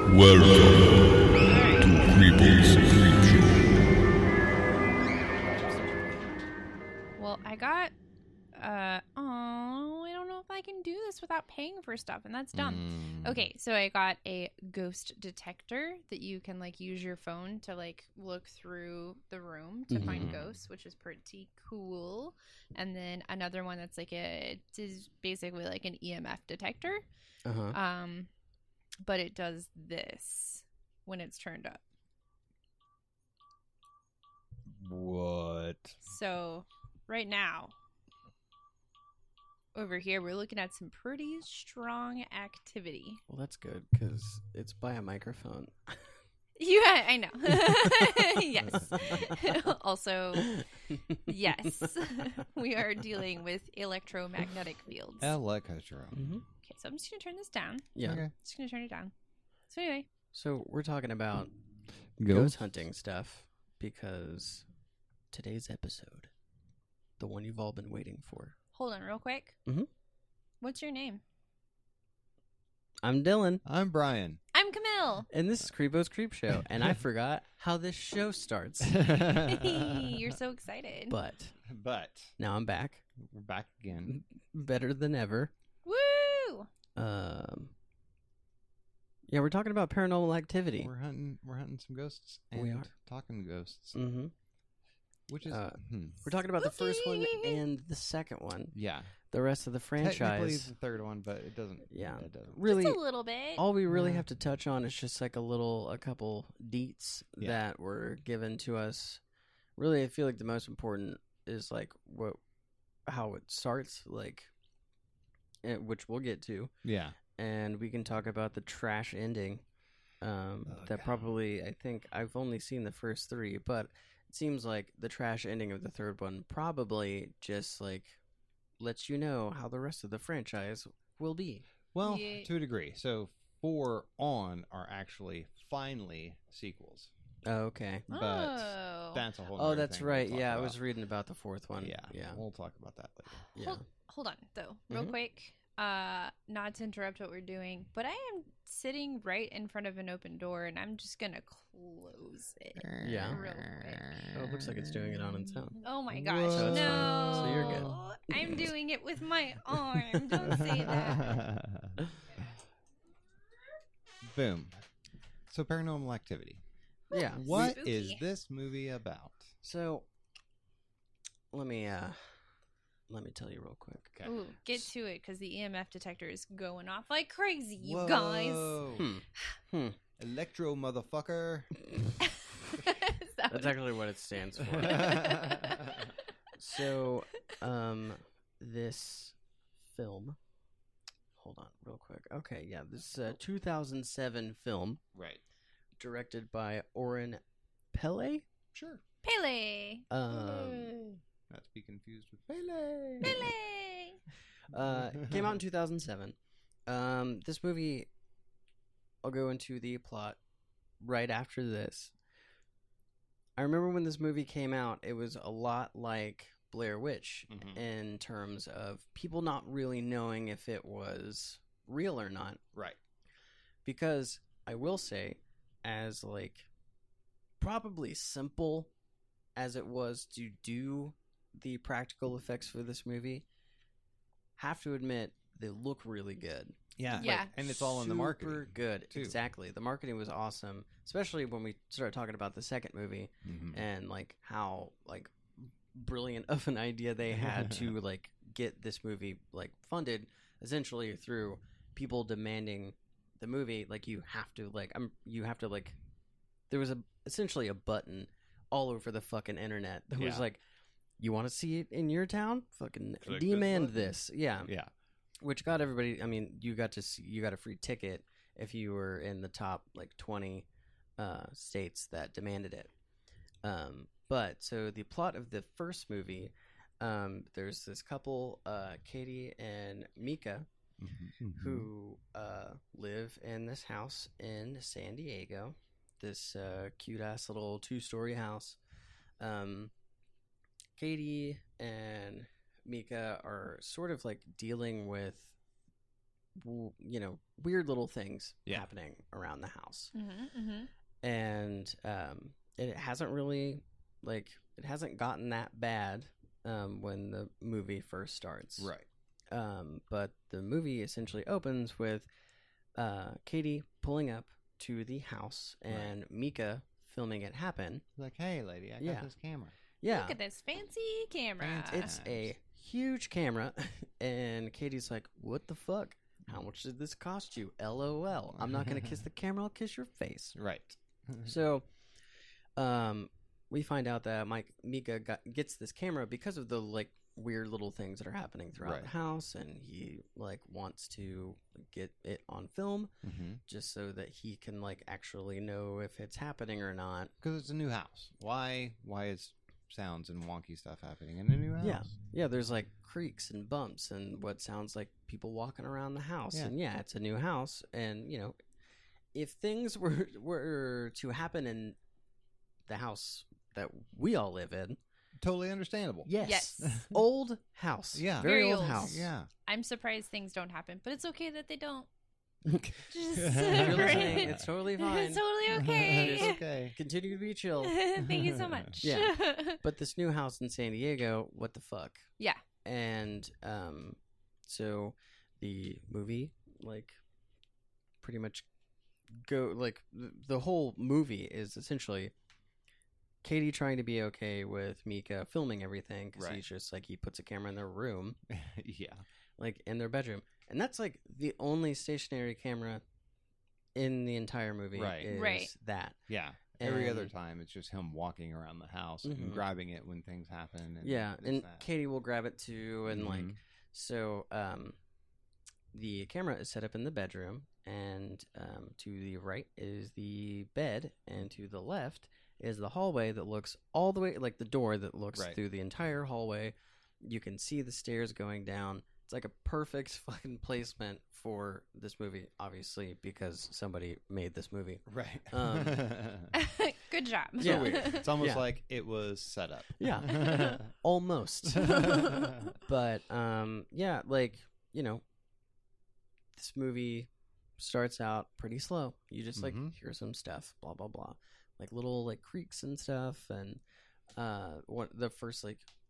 Welcome to Creepy's Creep Show. Well, I got, I don't know if I can do this without paying for stuff, and that's dumb. Okay, so I got a ghost detector that you can, like, use your phone to, like, look through the room to find ghosts, which is pretty cool. And then another one that's, like, it is basically like an EMF detector. But it does this when it's turned up. What? So, right now, over here, we're looking at some pretty strong activity. Well, that's good, because it's by a microphone. Yeah, I know. Yes. Also, yes, we are dealing with electromagnetic fields. Electro. Okay, so I'm just going to turn this down. Yeah. Okay. Just going to turn it down. So anyway. So we're talking about Ghost ghost hunting stuff, because today's episode, the one you've all been waiting for. Hold on real quick. What's your name? I'm Dylan. I'm Brian. I'm Camille. And this is Creepo's Creep Show. And I forgot how this show starts. You're so excited. But now I'm back. We're back again. Better than ever. Woo! Yeah, we're talking about Paranormal Activity. We're hunting some ghosts and We are. talking ghosts. Which is We're talking about the first one and the second one. yeah. The rest of the Technically franchise. the third one, but it doesn't. Yeah. It doesn't. Really, Just a little bit. all we really have to touch on is just like a couple deets Yeah. that were given to us. Really, I feel like the most important is like how it starts, like, which we'll get to, Yeah. and we can talk about the trash ending. That probably, I think I've only seen the first three, but it seems like the trash ending of the third one probably just like lets you know how the rest of the franchise will be. Well, Yeah. to a degree. So 4 on are actually finally sequels, Oh, okay. but Oh. that's a whole. Oh, nother that's thing we'll right. talk Yeah, I about. was reading about the fourth one. Yeah. Yeah. We'll talk about that later. Yeah. Hold on, though, real Mhm. quick. Not to interrupt what we're doing, but I am sitting right in front of an open door, and I'm just gonna close it. Yeah. Real quick. Oh, it looks like it's doing it on its own. Oh my gosh, Whoa. So it's no! fine. So you're good. I'm doing it with my arm. Don't say that. Boom. So Paranormal Activity. Yeah. What Spooky. is this movie about? So let me tell you real quick. Okay. Ooh, get to it, because the EMF detector is going off like crazy, you guys. Electro motherfucker. Is that That's what- actually what it stands for. So, this film. Hold on, real quick. Okay, yeah, this 2007 film Right. directed by Oren Pele. Sure. Pele. Not to be confused with Pele. Pele. Came out in 2007. This movie, I'll go into the plot right after this. I remember when this movie came out, it was a lot like Blair Witch in terms of people not really knowing if it was real or not. Right. Because I will say, as like probably simple as it was to do the practical effects for this movie, have to admit they look really good. Yeah. Yeah. And it's all in the marketing. Super good. too. Exactly. The marketing was awesome, especially when we started talking about the second movie and like how like brilliant of an idea they had to like get this movie like funded essentially through people demanding the movie. Like you have to like there was essentially a button all over the fucking internet that was Yeah. like, you want to see it in your town? Fucking Click this demand button. this. Yeah. Yeah. Which got everybody. I mean, you got a free ticket if you were in the top like 20 states that demanded it. But so the plot of the first movie, there's this couple, Katie and Mika, who live in this house in San Diego. This cute ass little 2-story house. Katie and Mika are sort of like dealing with weird little things Yeah. happening around the house. Mm-hmm. And it hasn't really it hasn't gotten that bad when the movie first starts. Right. But the movie essentially opens with Katie pulling up to the house and Mika filming it happen. Like, hey, lady, I got this camera. Yeah. Look at this fancy camera. It's a huge camera, and Katie's like, what the fuck? How much did this cost you? LOL. I'm not going to kiss the camera, I'll kiss your face. Right. So, we find out that Mika gets this camera because of the weird little things that are happening throughout the house, and he wants to get it on film just so that he can actually know if it's happening or not. Because it's a new house. Why is sounds and wonky stuff happening in a new house? Yeah. There's creaks and bumps and what sounds like people walking around the house, and it's a new house, and if things were to happen in the house that we all live in. Totally understandable. Yes. Old house. Yeah. Very old old. house. Yeah. I'm surprised things don't happen, but it's okay that they don't. If Just you're listening, it's totally fine. It's totally okay. It's okay. Continue to be chill. Thank you so much. Yeah. But this new house in San Diego, what the fuck? Yeah. And so the movie pretty much the whole movie is essentially Katie trying to be okay with Mika filming everything because he's just he puts a camera in their room. Yeah. In their bedroom. And that's the only stationary camera in the entire movie is that. Yeah. Every other time it's just him walking around the house and grabbing it when things happen. And Katie will grab it too. And so the camera is set up in the bedroom, and to the right is the bed, and to the left is the hallway that looks all the way, the door that looks through the entire hallway. You can see the stairs going down. It's a perfect fucking placement for this movie, obviously, because somebody made this movie. Right. Good job. So weird. It's almost like it was set up. Yeah. Almost. But, this movie starts out pretty slow. You just, hear some stuff, blah, blah, blah. Little, creaks and stuff. And the first,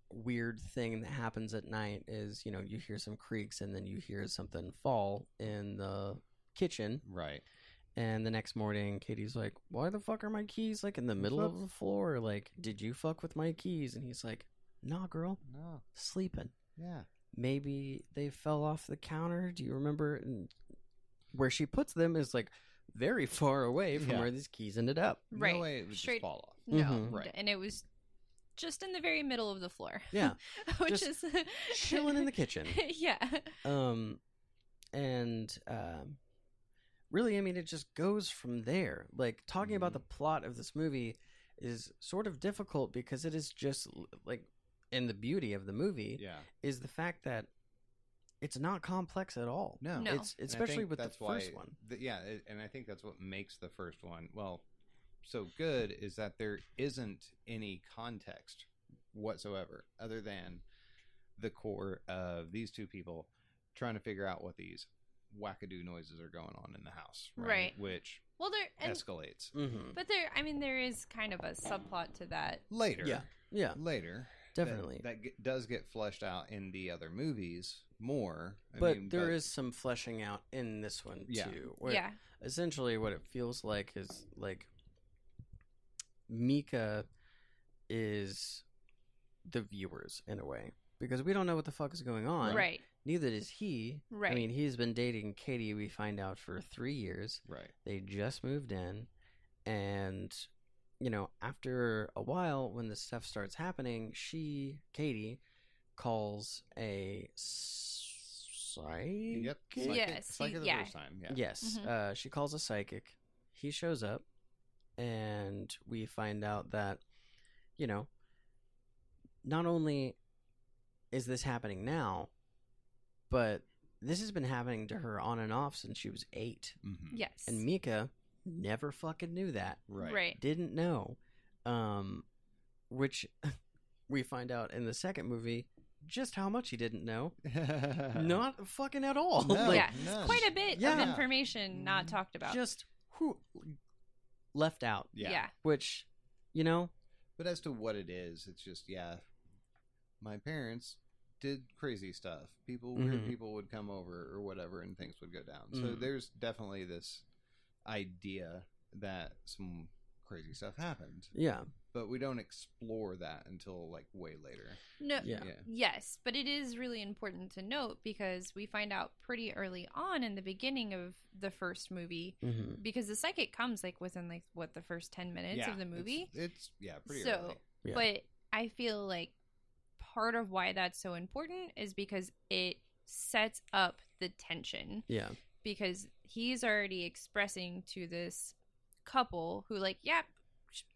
weird thing that happens at night is you hear some creaks, and then you hear something fall in the kitchen. Right. And the next morning Katie's like, why the fuck are my keys in the middle of the floor? Did you fuck with my keys? And he's like, nah, girl, no, sleeping. Yeah, maybe they fell off the counter. Do you remember? And where she puts them is very far away from where these keys ended up. Right. No way it would Straight just fall off. No. Right. And it was just in the very middle of the floor. Yeah. Which just is chilling in the kitchen. Yeah. Really, I mean, it just goes from there. Talking about the plot of this movie is sort of difficult because it is just and the beauty of the movie is the fact that it's not complex at all. No. It's especially with the first one. And I think that's what makes the first one so good, is that there isn't any context whatsoever other than the core of these two people trying to figure out what these wackadoo noises are going on in the house, right? Which escalates. But there is kind of a subplot to that later. Yeah. Later. Definitely. That does get fleshed out in the other movies more. But there is some fleshing out in this one too. Where essentially what it feels like is Mika is the viewers in a way, because we don't know what the fuck is going on. Right. Neither does he. Right. I mean, he's been dating Katie, we find out, for 3 years. Right. They just moved in, and after a while, when this stuff starts happening, Katie, calls a psychic. Yep. Yes. Psychic the first time. Yeah. Yes. She calls a psychic. He shows up, and we find out that, not only is this happening now, but this has been happening to her on and off since she was 8. Yes. And Mika never fucking knew that. Right. Didn't know. Which we find out in the second movie just how much he didn't know. Not fucking at all. No. Like, yeah, none. quite a bit of Yeah. information not talked about. just left out. yeah. Which, you know, But as to what it is, it's just, my parents did crazy stuff. Weird Mhm. people would come over or whatever, and things would go down. So Mhm. there's definitely this idea that some crazy stuff happened, yeah. but we don't explore that until like way later. No. Yeah. Yes, but it is really important to note because we find out pretty early on in the beginning of the first movie Mm-hmm. because the psychic comes like within like what the first 10 minutes of the movie. It's pretty so, early. Yeah. but I feel like part of why that's so important is because it sets up the tension. Yeah. Because he's already expressing to this couple who, like,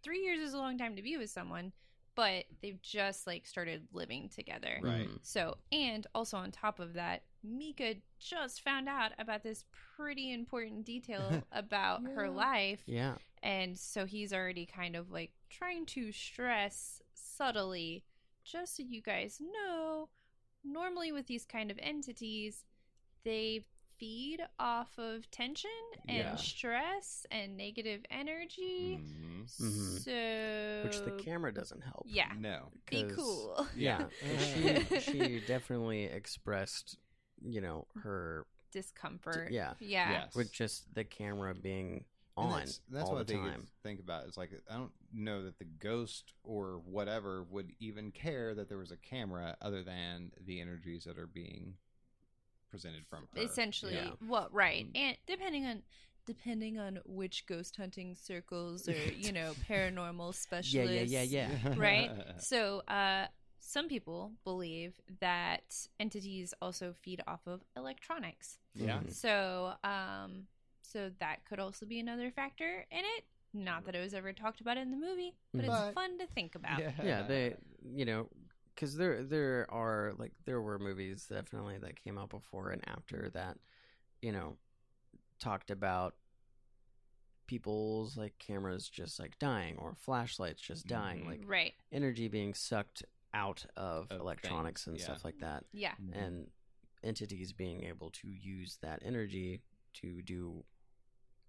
3 years is a long time to be with someone, but they've just like started living together. Right. Mhm. So, and also on top of that, Mika just found out about this pretty important detail about her life. Yeah. And so he's already kind of like trying to stress subtly, just so you guys know, normally with these kind of entities, they feed off of tension and Yeah. stress and negative energy. Mhm. Mhm. So, Which the camera doesn't help. yeah, No. be 'Cause- cool. Yeah. she definitely expressed, her Discomfort. yeah, Yeah. Yes. with just the camera being And on that's all what the I time. think about. It's like, I don't know that the ghost or whatever would even care that there was a camera other than the energies that are being presented from her. Essentially, Yeah. well, right, and depending on which ghost hunting circles or paranormal specialists, Yeah. right? So, some people believe that entities also feed off of electronics. Yeah. Mhm. So, so that could also be another factor in it. Not that it was ever talked about in the movie, but But- it's fun to think about. Yeah, they, because there were movies definitely that came out before and after that, talked about people's like cameras just like dying or flashlights just dying, Mhm. like Right. energy being sucked out of Of electronics things, and stuff yeah. like that, Yeah. and entities being able to use that energy to do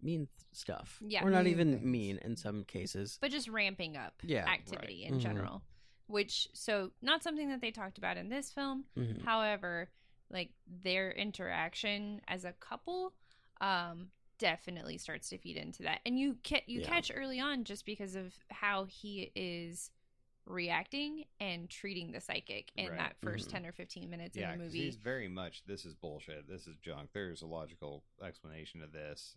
mean stuff, Yeah. or not Mean even things. mean in some cases. But just ramping up Yeah, activity right. in Mhm. general. Which, so not something that they talked about in this film. Mhm. However, like their interaction as a couple definitely starts to feed into that. And you Yeah. catch early on just because of how he is reacting and treating the psychic in Right. that 1st Mhm. 10 or 15 minutes Yeah, in the 'cause movie. he's very much, this is bullshit, this is junk, there's a logical explanation of this.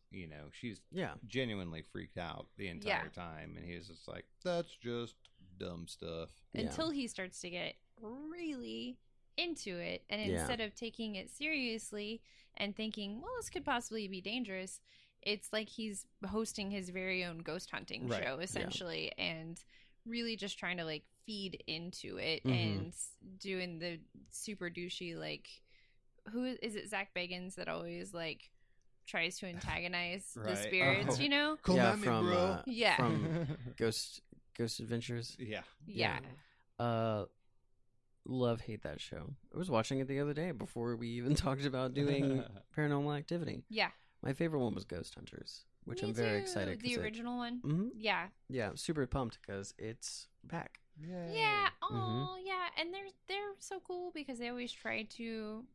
She's Yeah. genuinely freaked out the entire time, and he's just like, that's just dumb stuff. Yeah. Until he starts to get really into it, and Yeah. instead of taking it seriously and thinking, well, this could possibly be dangerous, it's like he's hosting his very own ghost hunting Right. show Yeah. essentially, and really just trying to like feed into it Mhm. and doing the super douchey, like, who is it, Zach Bagans, that always like tries to antagonize the Right. spirits, Oh. you know? Yeah, from Yeah. from Ghost Adventures. Yeah. Yeah. Love hate that show. I was watching it the other day before we even talked about doing Paranormal Activity. Yeah. My favorite one was Ghost Hunters, which Me I'm very too. excited. The original one. Hmm. Yeah. Yeah, super pumped because it's back. Yeah. Oh, Mm-hmm. yeah. And they're so cool because they always try to,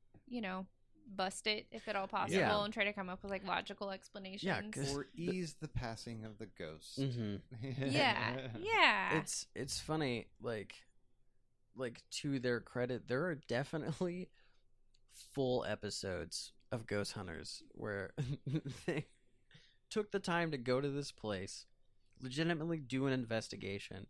bust it if at all possible, Yeah. and try to come up with like logical explanations. 'cause- Or ease the passing of the ghost. Mm-hmm. Yeah. It's funny, like to their credit, there are definitely full episodes of Ghost Hunters where they took the time to go to this place, legitimately do an investigation,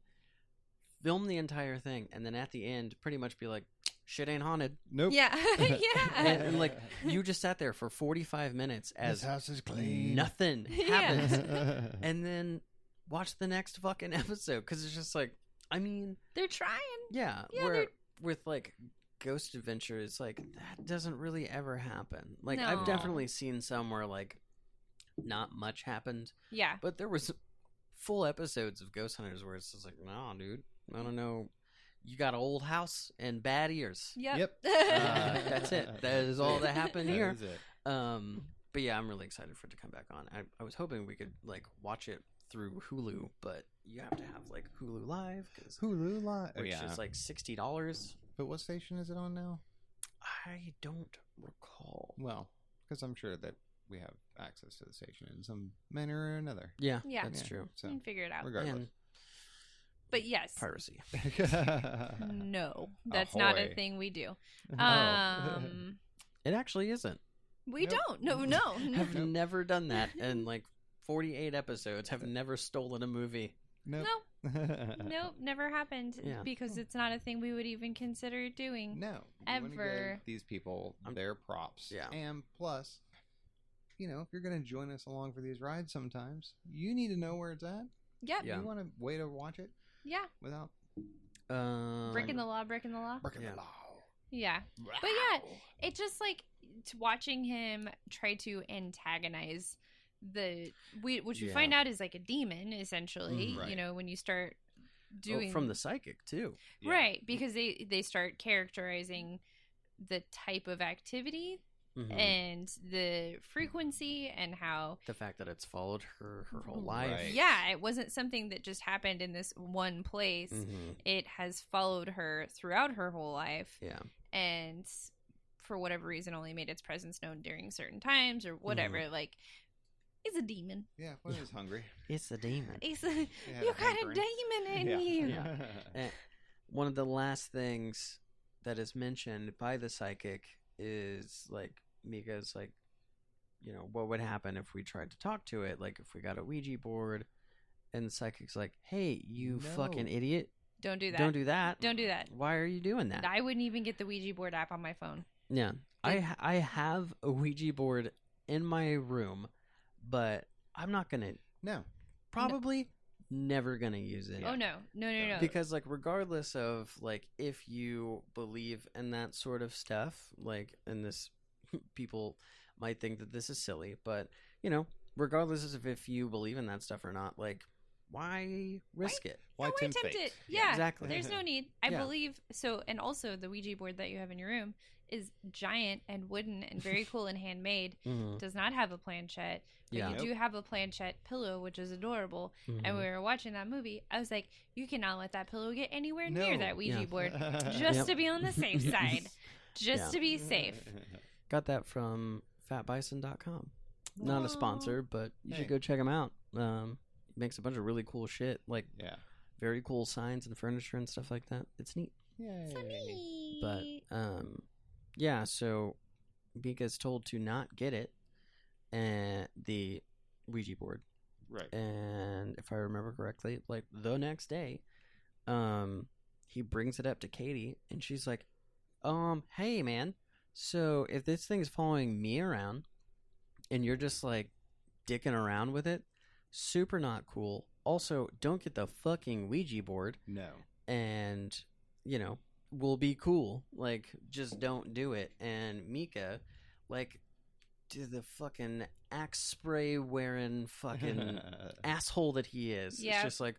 film the entire thing, and then at the end pretty much be like, shit ain't haunted. Nope. Yeah. Yeah. And like you just sat there for 45 minutes as This house is clean. nothing Yeah. happens. And then watch the next fucking episode, because it's just like, I mean, They're trying. yeah, Yeah, where they're- with like Ghost Adventures, like that doesn't really ever happen. Like No. I've definitely seen some where like not much happened, Yeah. but there was full episodes of Ghost Hunters where it's just like, no, dude, I don't know. you got an old house and bad ears. Yep. That's it. That is all that happened here. That is it. But yeah, I'm really excited for it to come back on. I was hoping we could like watch it through Hulu, but you have to have like Hulu Live because Hulu Live, which is like $60. But what station is it on now? I don't recall. Well, because I'm sure that we have access to the station in some manner or another. Yeah, Yeah. that's true. So You can figure it out. regardless. And But yes, piracy. no, that's not a Ahoy. thing we do. Oh. It actually isn't. We Nope. don't. No. I've never done that, and like 48 episodes have never stolen a movie. Nope. Nope, never happened Yeah. because it's not a thing we would even consider doing. No. You wanna Ever. give these people their props. Yeah. And plus, you know, if you're going to join us along for these rides sometimes, you need to know where it's at. Yep. Yeah. You want a way to watch it Yeah. without Breaking the law, breaking the law. breaking Yeah. the law. Yeah. But yeah, it just like watching him try to antagonize which we Yeah. find out is like a demon essentially. Right. You know, when you start doing from the psychic too. Yeah. right, because they start characterizing the type of activity Mhm. and the frequency and how The fact that it's followed her whole life. Right. yeah, it wasn't something that just happened in this one place. Mhm. It has followed her throughout her whole life. Yeah. And for whatever reason only made its presence known during certain times or whatever. Like, he's a demon. Yeah, when he's hungry. It's a demon. He's had you a got a hankering. demon in Yeah. you. Yeah. And one of the last things that is mentioned by the psychic is like Mika's like, you know, what would happen if we tried to talk to it? Like if we got a Ouija board and the psychic's like, hey, you No. fucking idiot. Don't do that. Don't do that. Don't do that. Why are you doing that? I wouldn't even get the Ouija board app on my phone. Yeah. I have a Ouija board in my room, but I'm not going to, No. probably never going to use it. Oh no. No. Because like regardless of like if you believe in that sort of stuff, like and this people might think that this is silly, but you know, regardless of if you believe in that stuff or not, like why risk it? Why No, tempt tempt fate? it. Yeah, Exactly. There's no need. I Yeah. believe so. And also, the Ouija board that you have in your room is giant and wooden and very cool and handmade. Mhm. Does not have a planchette, but Yeah. you do have a planchette pillow, which is adorable. And Mhm. we were watching that movie. I was like, you cannot let that pillow get anywhere near No. that Ouija Yeah. board, just Yep. to be on the safe side, just Yeah. to be safe. Got that from fatbison.com. Not Aw. a sponsor, but you should Hey. go check him out. Makes a bunch of really cool shit, like Yeah. very cool signs and furniture and stuff like that. It's neat. Yay. So neat. But yeah, so Mika's told to not get it and the Ouija board. Right. And if I remember correctly, like the next day, he brings it up to Katie and she's like, hey man, so if this thing's following me around and you're just like dicking around with it, super not cool. Also, don't get the fucking Ouija board No. and you know we'll be cool, like just don't do it. And Mika, like, to the fucking axe spray wearing fucking asshole that he is, Yeah. it's just like,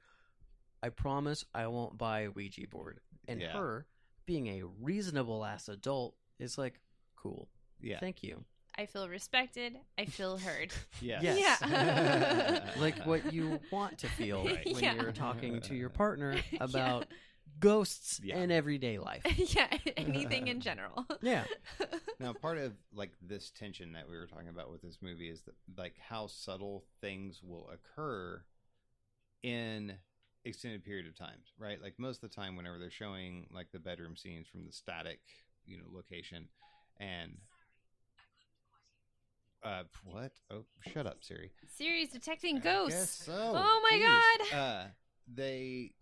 I promise I won't buy a Ouija board. And Yeah. her being a reasonable ass adult is like, cool, Yeah. thank you. I feel respected. I feel heard. Yes. Yes. Yeah. Like what you want to feel Right. when Yeah. you're talking to your partner Yeah. about ghosts Yeah. in everyday life. Yeah, anything in general. Yeah. Now, part of like this tension that we were talking about with this movie is that like how subtle things will occur in extended period of times, right? Like most of the time, whenever they're showing like the bedroom scenes from the static, you know, location, and what? Oh, shut up, Siri. Siri's detecting I ghosts. guess so. Oh my Jeez. God. They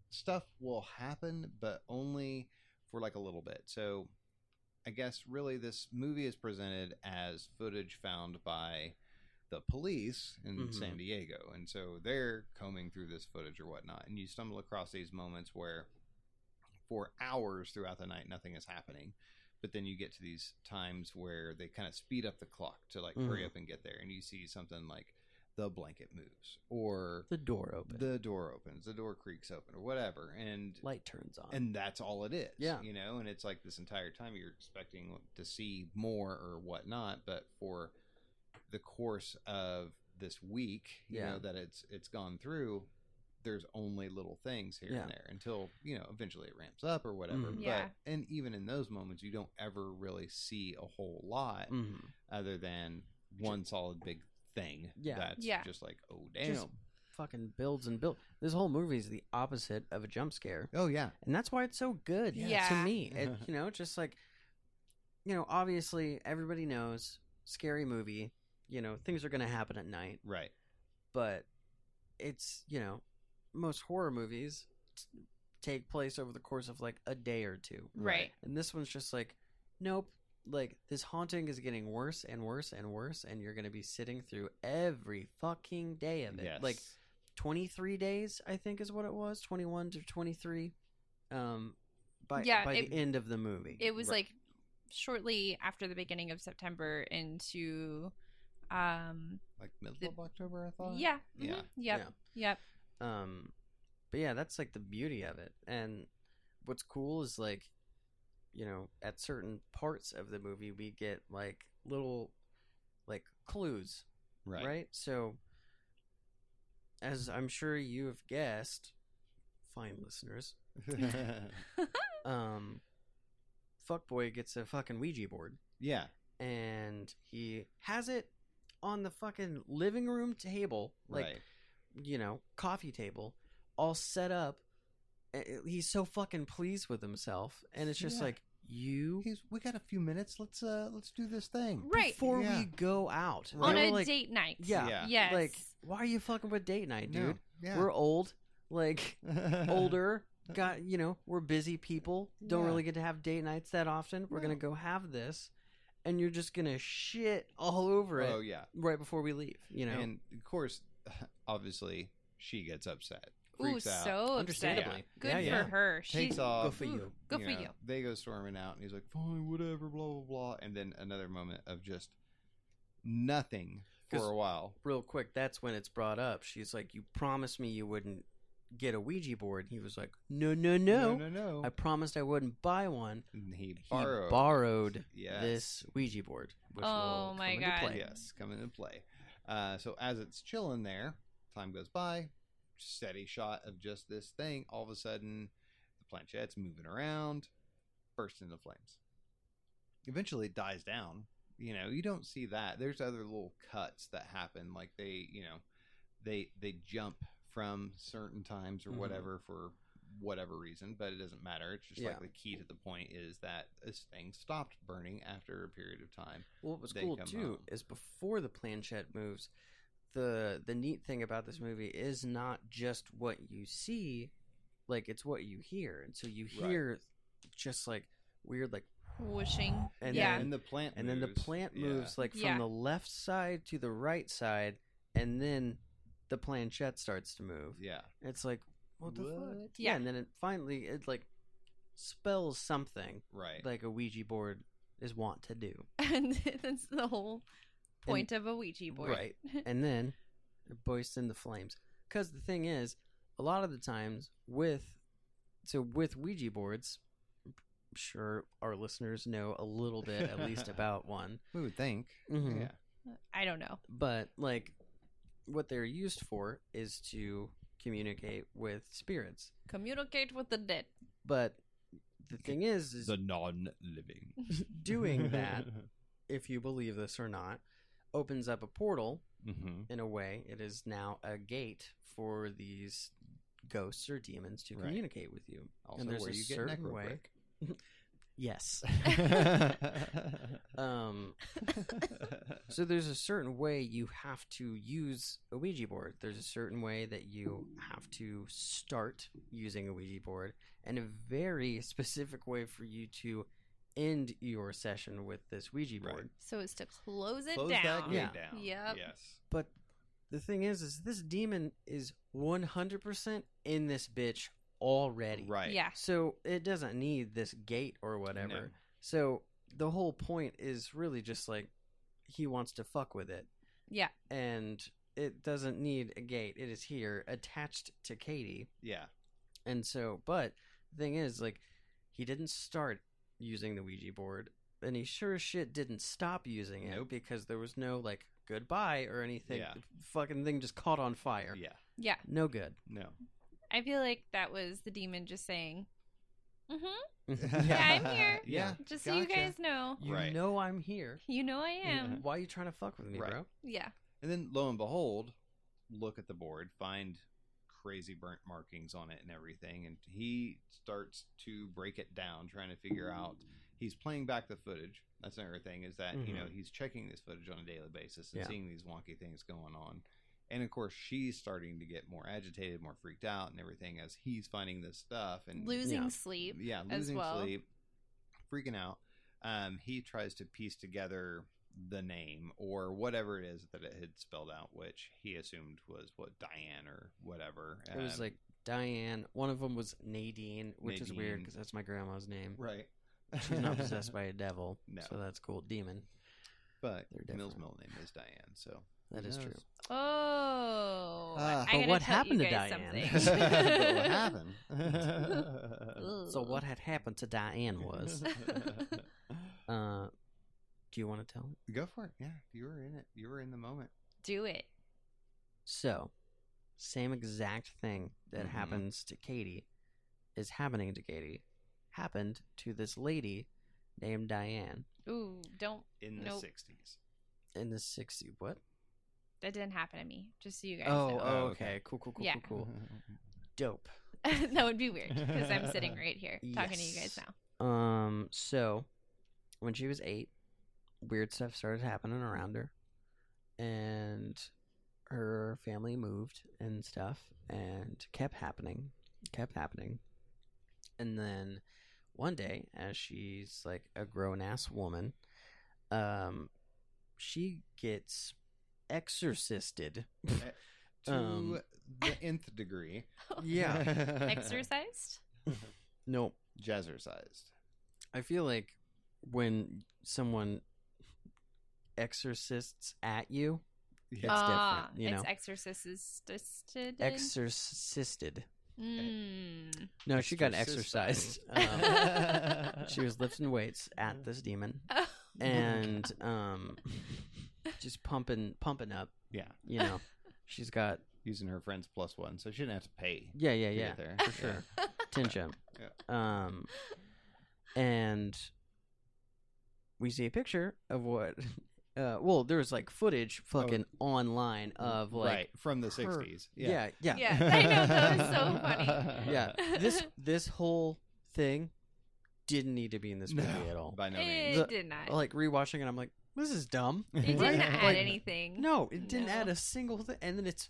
stuff will happen, but only for like a little bit. So I guess really this movie is presented as footage found by the police in Mhm. San Diego, and so they're combing through this footage or whatnot, and you stumble across these moments where for hours throughout the night nothing is happening. But then you get to these times where they kind of speed up the clock to like hurry Mhm. up and get there, and you see something like the blanket moves, or The door opens. the door opens, the door creaks open, or whatever, and Light turns on. and that's all it is. Yeah. You know, and it's like this entire time you're expecting to see more or whatnot, but for the course of this week, you Yeah. know, that it's gone through, there's only little things here Yeah. and there until, you know, eventually it ramps up or whatever. Mhm. Yeah. But and even in those moments you don't ever really see a whole lot Mhm. other than one solid big thing Yeah. that's Yeah. just like, oh damn. Just fucking builds and builds. This whole movie is the opposite of a jump scare. Oh yeah. And that's why it's so good Yeah. to me. It, you know, just like, you know, obviously everybody knows scary movie, you know, things are going to happen at night, Right. but it's, you know, most horror movies take place over the course of like a day or two. Right. And this one's just like, nope, like this haunting is getting worse and worse and worse, and you're going to be sitting through every fucking day of it. Yes. Like 23 days, I think is what it was, 21 to 23 by Yeah, the end of the movie. It was like shortly after the beginning of September into like middle the- of October, I thought. yeah. Yeah. Mhm, Yep. But yeah, that's like the beauty of it. And what's cool is like, you know, at certain parts of the movie we get like little like clues, right? So as I'm sure you have guessed, fine listeners, fuckboy gets a fucking Ouija board Yeah. and he has it on the fucking living room table, like, Right. you know, coffee table, all set up. He's so fucking pleased with himself, and it's just Yeah. like, We got a few minutes. Let's do this thing. Right. before Yeah. we go out On They a were like, date night. Yeah, Yeah. Yes. like, why are you fucking with date night, No. dude? Yeah. We're old, like older, got, you know, we're busy people, don't Yeah. really get to have date nights that often. We're gonna go have this, and you're just gonna shit all over it Oh yeah. right before we leave, you know. And of course, obviously, she gets upset, Ooh, freaks out, so upset. Understandably. Good Yeah. for her. takes She, off. Good for you. Good for know, you. They go storming out, and he's like, "Fine, whatever, blah blah blah." And then another moment of just nothing 'Cause- for a while. Real quick, that's when it's brought up. She's like, "You promised me you wouldn't get a Ouija board." He was like, "No, no, no. No. I promised I wouldn't buy one." And he He borrowed, borrowed Yes. this Ouija board, which Oh will my come into God. play. Yes, come into play. So as it's chilling there, time goes by. Steady shot of just this thing. All of a sudden, the planchette's moving around, bursts into flames. Eventually, it dies down. You know, you don't see that. There's other little cuts that happen, like they jump from certain times or Mhm. whatever for whatever reason, but it doesn't matter. It's just Yeah. like the key to the point is that this thing stopped burning after a period of time. Well, what was They cool come too home. is before the planchette moves, the neat thing about this movie is not just what you see, like it's what you hear, and so you Right. hear just like weird like, whooshing. and yeah. then And the plant and then the moves. plant Yeah. moves like from Yeah. the left side to the right side, and then the planchette starts to move. Yeah. It's like, what the fuck? What? Yeah. And then it finally it like spells something Right. like a Ouija board is wont to do. And that's the whole point of a Ouija board. Right. And then it bursts into flames. Because the thing is, a lot of the times with Ouija boards, I'm sure our listeners know a little bit at least about one. We would think. Mhm. Yeah. I don't know. But like what they're used for is to communicate with spirits. Communicate with the dead. But the thing is non-living. doing that, if you believe this or not, opens up a portal. Mm-hmm. In a way, it is now a gate for these ghosts or demons to Right. communicate with you. Also, and there's where a you get certain way. necrobrick. Yes. So there's a certain way you have to use a Ouija board. There's a certain way that you have to start using a Ouija board, and a very specific way for you to end your session with this Ouija board. Right. So it's to close it Close down. that gate Yeah. down. Yep. Yes. But the thing is this demon is 100% in this bitch already. Right. Yeah. So it doesn't need this gate or whatever. No. So the whole point is really just like he wants to fuck with it. Yeah. And it doesn't need a gate. It is here, attached to Katie. Yeah. And so, but the thing is, like, he didn't start using the Ouija board, and he sure as shit didn't stop using it Nope. because there was no, like, goodbye or anything. Yeah. The fucking thing just caught on fire. Yeah. Yeah. No good. No. I feel like that was the demon just saying, Yeah, I'm here. Yeah. just so you Gotcha. guys know. You Right. know I'm here. You know I am. Why are you trying to fuck with me, Right. bro? Yeah. And then lo and behold, look at the board, find crazy burnt markings on it and everything, and he starts to break it down, trying to figure out. He's playing back the footage. That's another thing, is that he's checking this footage on a daily basis and seeing these wonky things going on. And of course, she's starting to get more agitated, more freaked out, and everything as he's finding this stuff and Losing sleep. Yeah, as losing well. sleep, freaking out. He tries to piece together the name or whatever it is that it had spelled out, which he assumed was Diane or whatever. It was like Diane. One of them was Nadine, which is weird Nadine. because that's my grandma's name. right. She's not possessed by a devil, No. so that's cool. Demon. But They're Camille's different. middle name is Diane, so That is true. Oh. Ah. I But gotta what tell happened you to guys Diane? But something. what happened? So what had happened to Diane was, do you want to tell it? Go for it. Yeah, you were in it. You were in the moment. Do it. So, same exact thing that happens to Katie is happening to Katie. Happened to this lady named Diane Ooh, don't. In the Nope. 60s. in the 60s. What? That didn't happen to me. Just so you guys Oh, know. okay. Cool. Yeah. Cool. Dope. That would be weird because I'm sitting right here talking to you guys Yes. now. So when she was 8, weird stuff started happening around her, and her family moved and stuff, and kept happening, and then one day, as she's like a grown-ass woman, she gets exorcisted. To the nth degree. Yeah. Exercised? Nope. Jazzercised. I feel like when someone exorcists at you, it's different, you know. It's exorcisted. Exorcisted. Mm. No, she got Exorcised. exorcised. She was lifting weights at this demon and just pumping up. Yeah. You know, she's got Using her friend's +1, so she didn't have to pay. yeah, to get there. for sure. Tincha. Yeah. And we see a picture of what. Well, there's like footage fucking online of like right from the her- 60s. Yeah. Yeah, I know, that was so funny. Yeah. This whole thing didn't need to be in this movie at all. By no It means. The- did not. Like rewatching it, I'm like, this is dumb. It didn't Right? add Like, anything. No, it didn't No. add a single thing, and then it's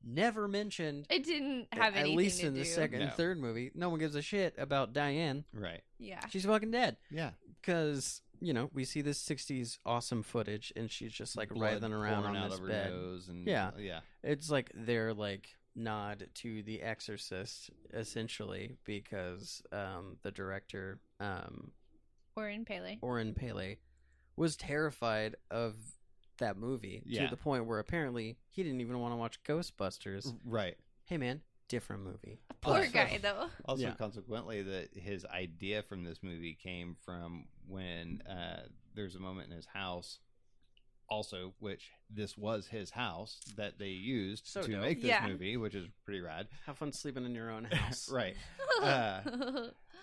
never mentioned. It didn't have at anything least to in the do. second and No. third movie, no one gives a shit about Diane. Right. Yeah. She's fucking dead Yeah. because you know we see this '60s awesome footage, and she's just like Blood writhing around pouring on out this of her bed. nose and Yeah. Yeah. It's like their like nod to The Exorcist, essentially, because the director Or in Pele. Oren Pele was terrified of that movie Yeah. to the point where apparently he didn't even want to watch Ghostbusters. Right. Hey man, different movie. Poor Also- guy, though. Also, Yeah. consequently, that his idea from this movie came from when there's a moment in his house, also, which this was his house that they used So to dope. make this Yeah. movie, which is pretty rad. Have fun sleeping in your own house. Right.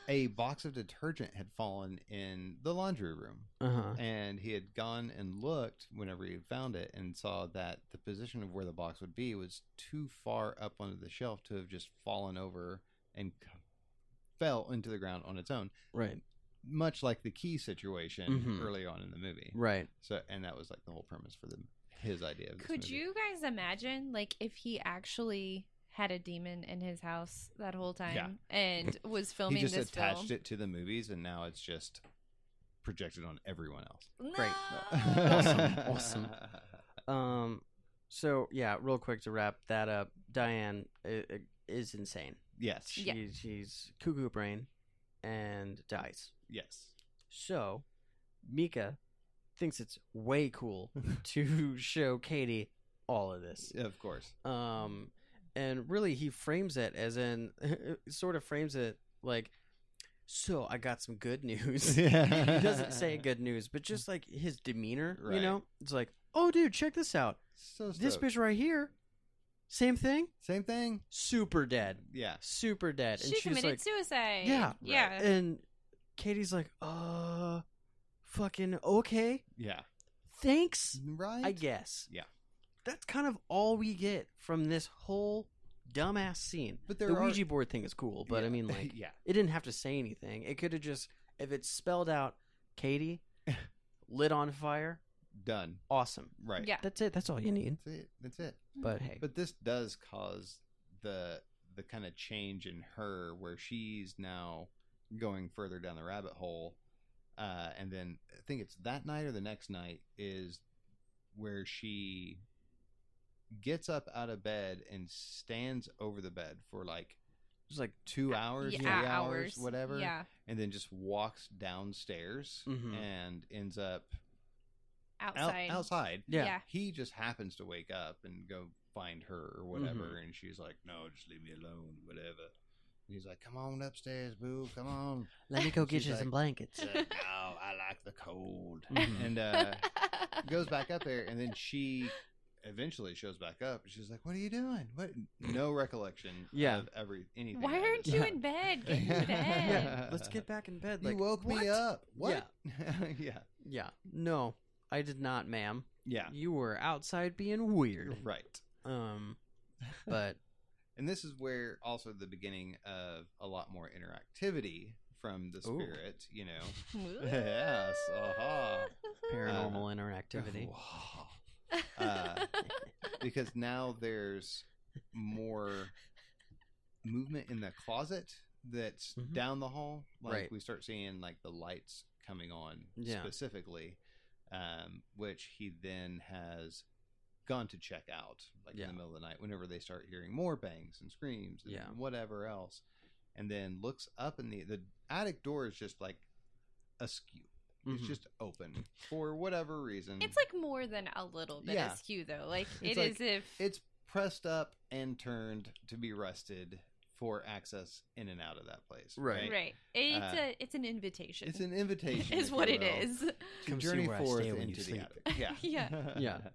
A box of detergent had fallen in the laundry room, Uh-huh. and he had gone and looked whenever he had found it and saw that the position of where the box would be was too far up onto the shelf to have just fallen over and fell into the ground on its own, Right. much like the key situation Mhm. early on in the movie. Right. So, and that was like the whole premise for his idea of this Could movie. you guys imagine, like, if he actually had a demon in his house that whole time Yeah. and was He filming just this attached film? it to the movies, and now it's just projected on everyone else. Great. No! Awesome. So yeah, real quick to wrap that up, Diane is insane. Yes. Yeah. She's cuckoo brain and dies. Yes. So Mika thinks it's way cool to show Katie all of this. Of course. And really, he frames it as in, sort of frames it like, so I got some good news. He doesn't say good news, but just like his demeanor, Right. you know, it's like, oh, dude, check this out. So This stoked. bitch right here, same thing, Same thing. super dead, Yeah. super dead. And She she's committed like, suicide. Yeah. Yeah. and Katie's like, fucking okay, Yeah. thanks, Right. I guess. Yeah. That's kind of all we get from this whole dumbass scene. But there The are- Ouija board thing is cool, but I Yeah. mean, like, yeah. it didn't have to say anything. It could have just, if it spelled out Katie lit on fire, Done. awesome. Right. Yeah. That's it. That's all you need. That's it. That's it. But hey, But this does cause the kind of change in her where she's now going further down the rabbit hole. And then I think it's that night or the next night is where she gets up out of bed and stands over the bed for like it's like 2 hours, Yeah, 3 hours, hours. whatever. Yeah. And then just walks downstairs Mhm. and ends up Outside. outside. yeah. Yeah. He just happens to wake up and go find her or whatever, Mhm. and she's like, "No, just leave me alone, whatever." And he's like, "Come on upstairs, boo, come on." Let me go get She's you like- some blankets. She's like, "No, I like the cold." Mhm. And goes back up there, and then she eventually shows back up, and she's like, "What are you doing? What?" No recollection Yeah. of anything. Why I aren't just you said. in bed? Get in Yeah. bed. Yeah, let's get back in bed. You Like, woke what? me up. What? Yeah. Yeah. No, I did not, ma'am. Yeah. You were outside being weird. Right. But And this is where also the beginning of a lot more interactivity from the Ooh. spirit, you know. Yes. Aha. paranormal interactivity. Because now there's more movement in the closet that's Mhm. down the hall. Like Right. we start seeing like the lights coming on Yeah. specifically, which he then has gone to check out like Yeah. in the middle of the night whenever they start hearing more bangs and screams and Yeah. whatever else, and then looks up in the attic door is just like askew. It's Mhm. just open for whatever reason. It's like more than a little bit Yeah. askew, though. Like, It's it like- is if. It's pressed up and turned to be rested for access in and out of that place. Right. Right. It's an invitation. It's an invitation. is if what you it will, is. To Come see journey where I forth stay when you into the sleep. attic. Yeah. Yeah.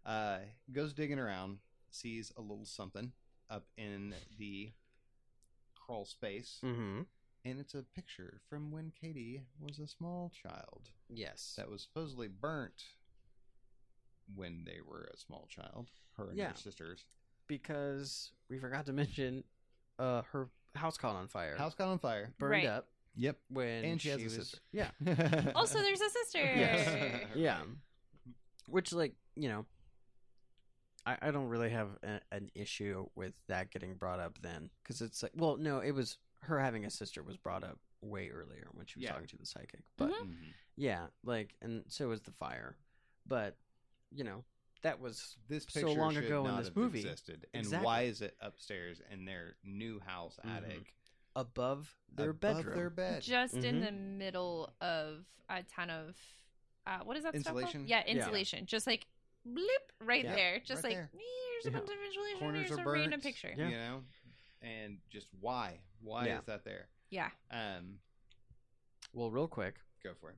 Yeah. Goes digging around, sees a little something up in the crawl space, Mm-hmm. and it's a picture from when Katie was a small child Yes. that was supposedly burnt when they were a small child. Her and Yeah. her sisters. Because we forgot to mention, her house caught on fire. House caught on fire. burned Right. up Yep. when And she has a was, sister. Yeah. Also, there's a sister. Yes. Yeah. Which, like, you know, I don't really have an issue with that getting brought up then. Because it's like, well, no, it was her having a sister was brought up way earlier when she was Yeah. talking to the psychic. But, Mhm. yeah, like, and so was the fire. But, you know, that was This so picture long should ago in not this have movie. existed. And Exactly. why is it upstairs in their new house Mhm. attic above their above bedroom. their bed? Just in Mhm. the middle of a ton of what is that stuff Insulation? called? Yeah, Yeah. insulation. Just like bloop right Yeah. there. Just Right like there. here's a Yeah. bunch of insulation. Corners Here's are a burnt. random picture. Yeah. You know, and just why? Why Yeah. is that there? Yeah. Well, real quick, Go for it.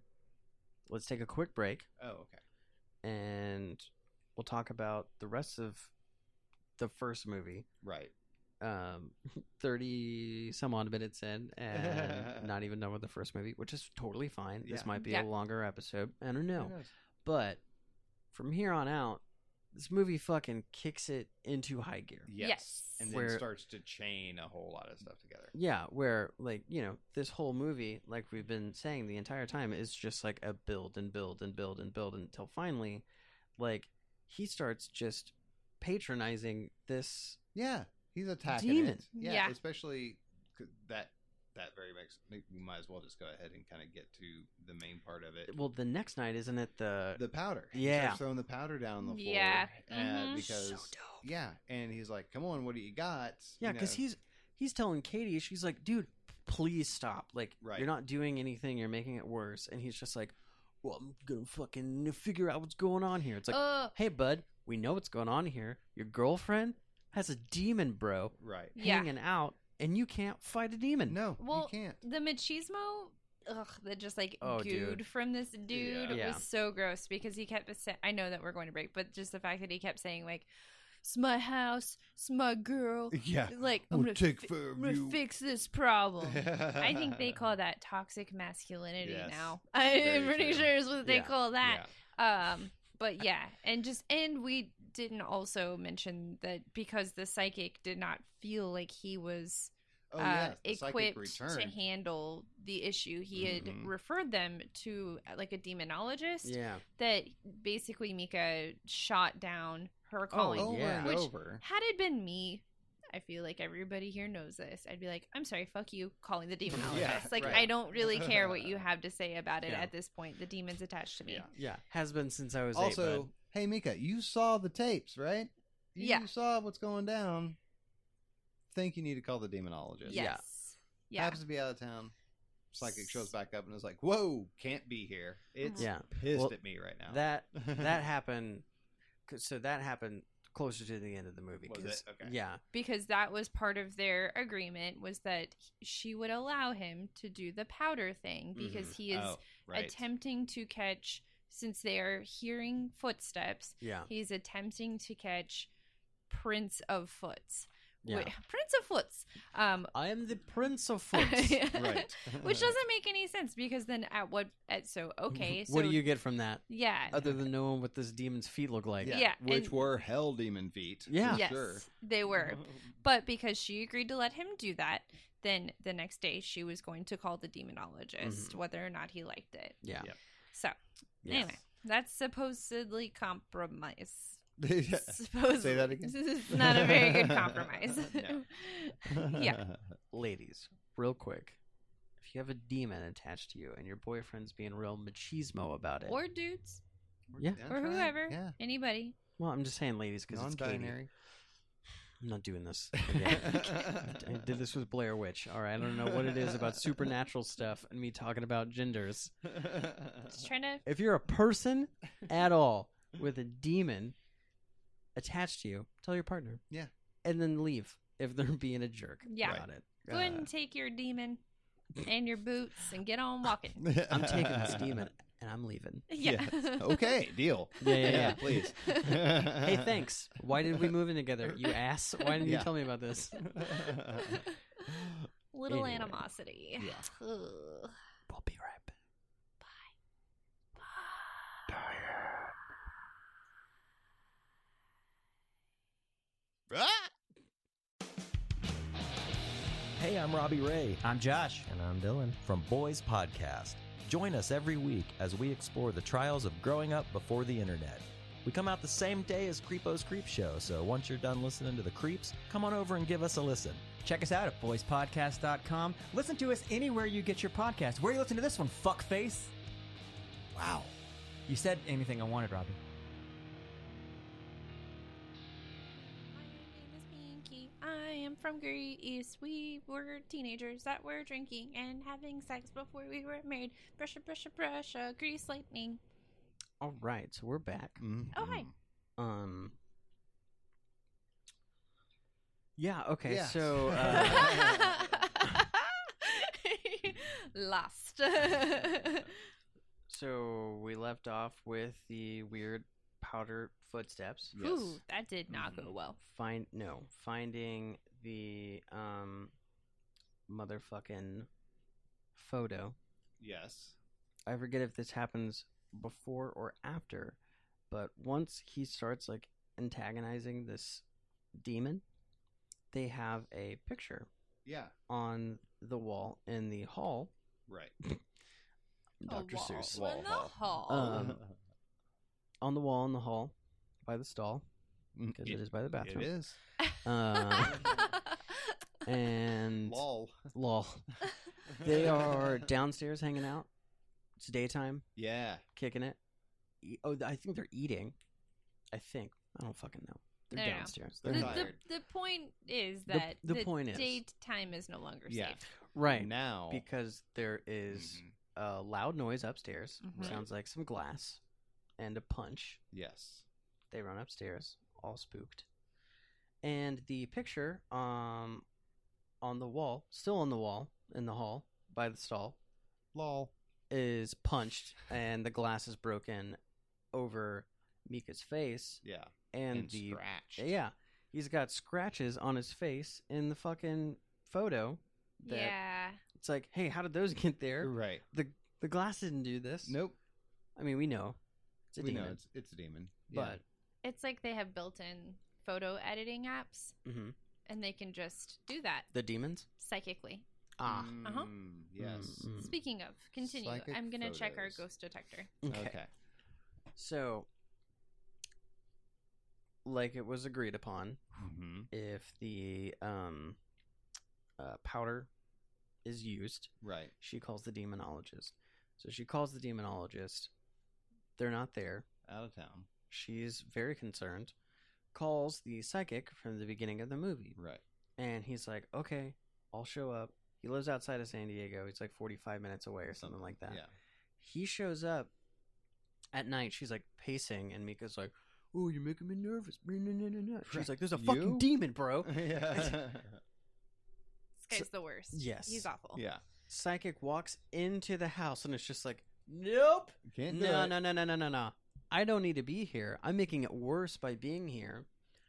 let's take a quick break. Oh, okay. And we'll talk about the rest of the first movie. Right. 30 some odd minutes in and not even done with the first movie, which is totally fine. This Yeah. might be Yeah. a longer episode. I don't Who know. knows? But from here on out, this movie fucking kicks it into high gear. Yes. And then Where- starts to chain a whole lot of stuff together. Yeah, where, like, you know, this whole movie, like we've been saying the entire time, is just like a build and build and build and build until finally, like, he starts just patronizing this. Yeah. He's attacking Demon. it. Yeah. Yeah. Especially that very makes. We might as well just go ahead and kind of get to the main part of it. Well, the next night, isn't it the The powder. He Yeah. starts throwing the powder down on the floor. Yeah. Mhm. Because so dope. yeah, and he's like, "Come on, what do you got?" Yeah, You because know? he's telling Katie, she's like, dude, please stop. Like, Right. you're not doing anything. You're making it worse. And he's just like, well, I'm gonna fucking figure out what's going on here. It's like, hey, bud, We know what's going on here. Your girlfriend has a demon, bro, Right. Yeah. hanging out, and you can't fight a demon. No, Well, you can't. the machismo, that just like Oh, gooed dude. from this dude Yeah. was so gross because he kept saying, I know that we're going to break, but just the fact that he kept saying like, it's my house, it's my girl. Yeah. Like, We'll I'm take care of gonna you. fix this problem. I think they call that toxic masculinity Yes. now. Very I'm pretty true. sure is what they Yeah. call that. Yeah. But yeah, and we didn't also mention that because the psychic did not feel like he was Oh, yes. The psychic equipped to returned. handle the issue. He had Mhm. referred them to like a demonologist Yeah. that basically Mika shot down her calling. Over Yeah. and Which- over. Had it been me, I feel like everybody here knows this. I'd be like, I'm sorry, fuck you, calling the demonologist. Yeah, Like, right. I don't really care what you have to say about it Yeah. at this point. The demon's attached to me. Yeah. Yeah. Has been since I was 8, Also, bud. hey Mika, you saw the tapes, right? You Yeah. saw what's going down. Think you need to call the demonologist. Yes. Yeah. Happens to be out of town. Psychic shows back up and is like, "Whoa, can't be here." It's Yeah. pissed Well, at me right now. That happened. So that happened closer to the end of the movie. Was 'cause- it? Okay. Yeah. Because that was part of their agreement was that she would allow him to do the powder thing because he is Oh, right. attempting to catch, since they are hearing footsteps, Yeah. he's attempting to catch Prince of Foots. Yeah. Prince of Foots. I am the Prince of Foots. Right. Which doesn't make any sense because then okay, so What do you get from that? yeah. Other than knowing what this demon's feet look like. Yeah. Which and- were hell demon feet. Yeah. for Yes, Sure. they were. But because she agreed to let him do that, then the next day she was going to call the demonologist, whether or not he liked it. Yeah. Yep. So, Yes. anyway, that's supposedly compromise. Yeah. Supposedly. Say that again. This is not a very good compromise. No. Yeah. Ladies, real quick. If you have a demon attached to you and your boyfriend's being real machismo about it. Or dudes. Yeah. That's Or right. whoever. Yeah. Anybody. Well, I'm just saying ladies because it's Katie. Non-binary. I'm not doing this again. I did this with Blair Witch. All right. I don't know what it is about supernatural stuff and me talking about genders. Just trying to. If you're a person at all with a demon attached to you, tell your partner. Yeah. And then leave if they're being a jerk Yeah. about it. Go ahead and take your demon and your boots and get on walking. I'm taking this demon and I'm leaving. Yeah. Yes. Okay, deal. Yeah. Please. Hey, thanks. Why did we move in together? You ass. Why didn't you Yeah. tell me about this? Little Anyway. animosity. Yeah. Ugh. We'll be right back. Hey, I'm Robbie Ray I'm Josh. and I'm Dylan from Boys Podcast. Join us every week as we explore the trials of growing up before the internet. We come out the same day as Creepo's Creep Show, so once you're done listening to the creeps, come on over and give us a listen. Check us out at boyspodcast.com. Listen to us anywhere you get your podcast. Where you listen to this one, fuckface? Wow. You said anything I wanted, Robbie. My name is Pinky. I am from Greece. We were teenagers that were drinking and having sex before we were married. Brusha, brusha, brusha, grease lightning. All right, so we're back. Oh, hi. Yeah, okay, Yes. so Lost. so we left off with the weird powder footsteps. Yes. Ooh, that did not go well. Finding the motherfucking photo. Yes. I forget if this happens before or after, but once he starts like antagonizing this demon, they have a picture Yeah. on the wall in the hall. Right. Dr. Seuss. In the hall. On the wall in the hall by the stall, because it is by the It bathroom. is. And Lol. lol. They are downstairs hanging out. It's daytime, Yeah. kicking it. I think they're eating. I don't fucking know. They're No, no. downstairs. They're They're the, not. tired. the point is The- that the point is- daytime is no longer Yeah. safe. Right. Now. Because there is Mhm. a loud noise upstairs. Mhm. Sounds like some glass and a punch. Yes. They run upstairs, all spooked. And the picture on the wall, still on the wall in the hall by the stall, Lol. is punched and the glass is broken over Mika's face. Yeah. And scratched. Yeah. He's got scratches on his face in the fucking photo. Yeah. It's like, hey, how did those get there? Right. The glass didn't do this. Nope. I mean, we know. It's a We demon. know it's a demon. Yeah. But It's like they have built-in photo editing apps, mhm. and they can just do that The demons? psychically. Ah. Uh-huh. Yes. Mm. Speaking of, continue. Psychic I'm going to check our photos. ghost detector. Okay. So, like it was agreed upon, Mm-hmm. if the powder is used, Right. she calls the demonologist. So she calls the demonologist. They're not there. Out of town. She's very concerned. Calls the psychic from the beginning of the movie. Right. And he's like, okay, I'll show up. He lives outside of San Diego. He's like 45 minutes away or something like that. Yeah. He shows up at night. She's like pacing, and Mika's like, oh, you're making me nervous. She's like, there's a fucking You? demon, bro. Yeah. This guy's the worst. Yes. He's awful. Yeah. Psychic walks into the house, and it's just like, nope. Can't do No, it. no. I don't need to be here. I'm making it worse by being here.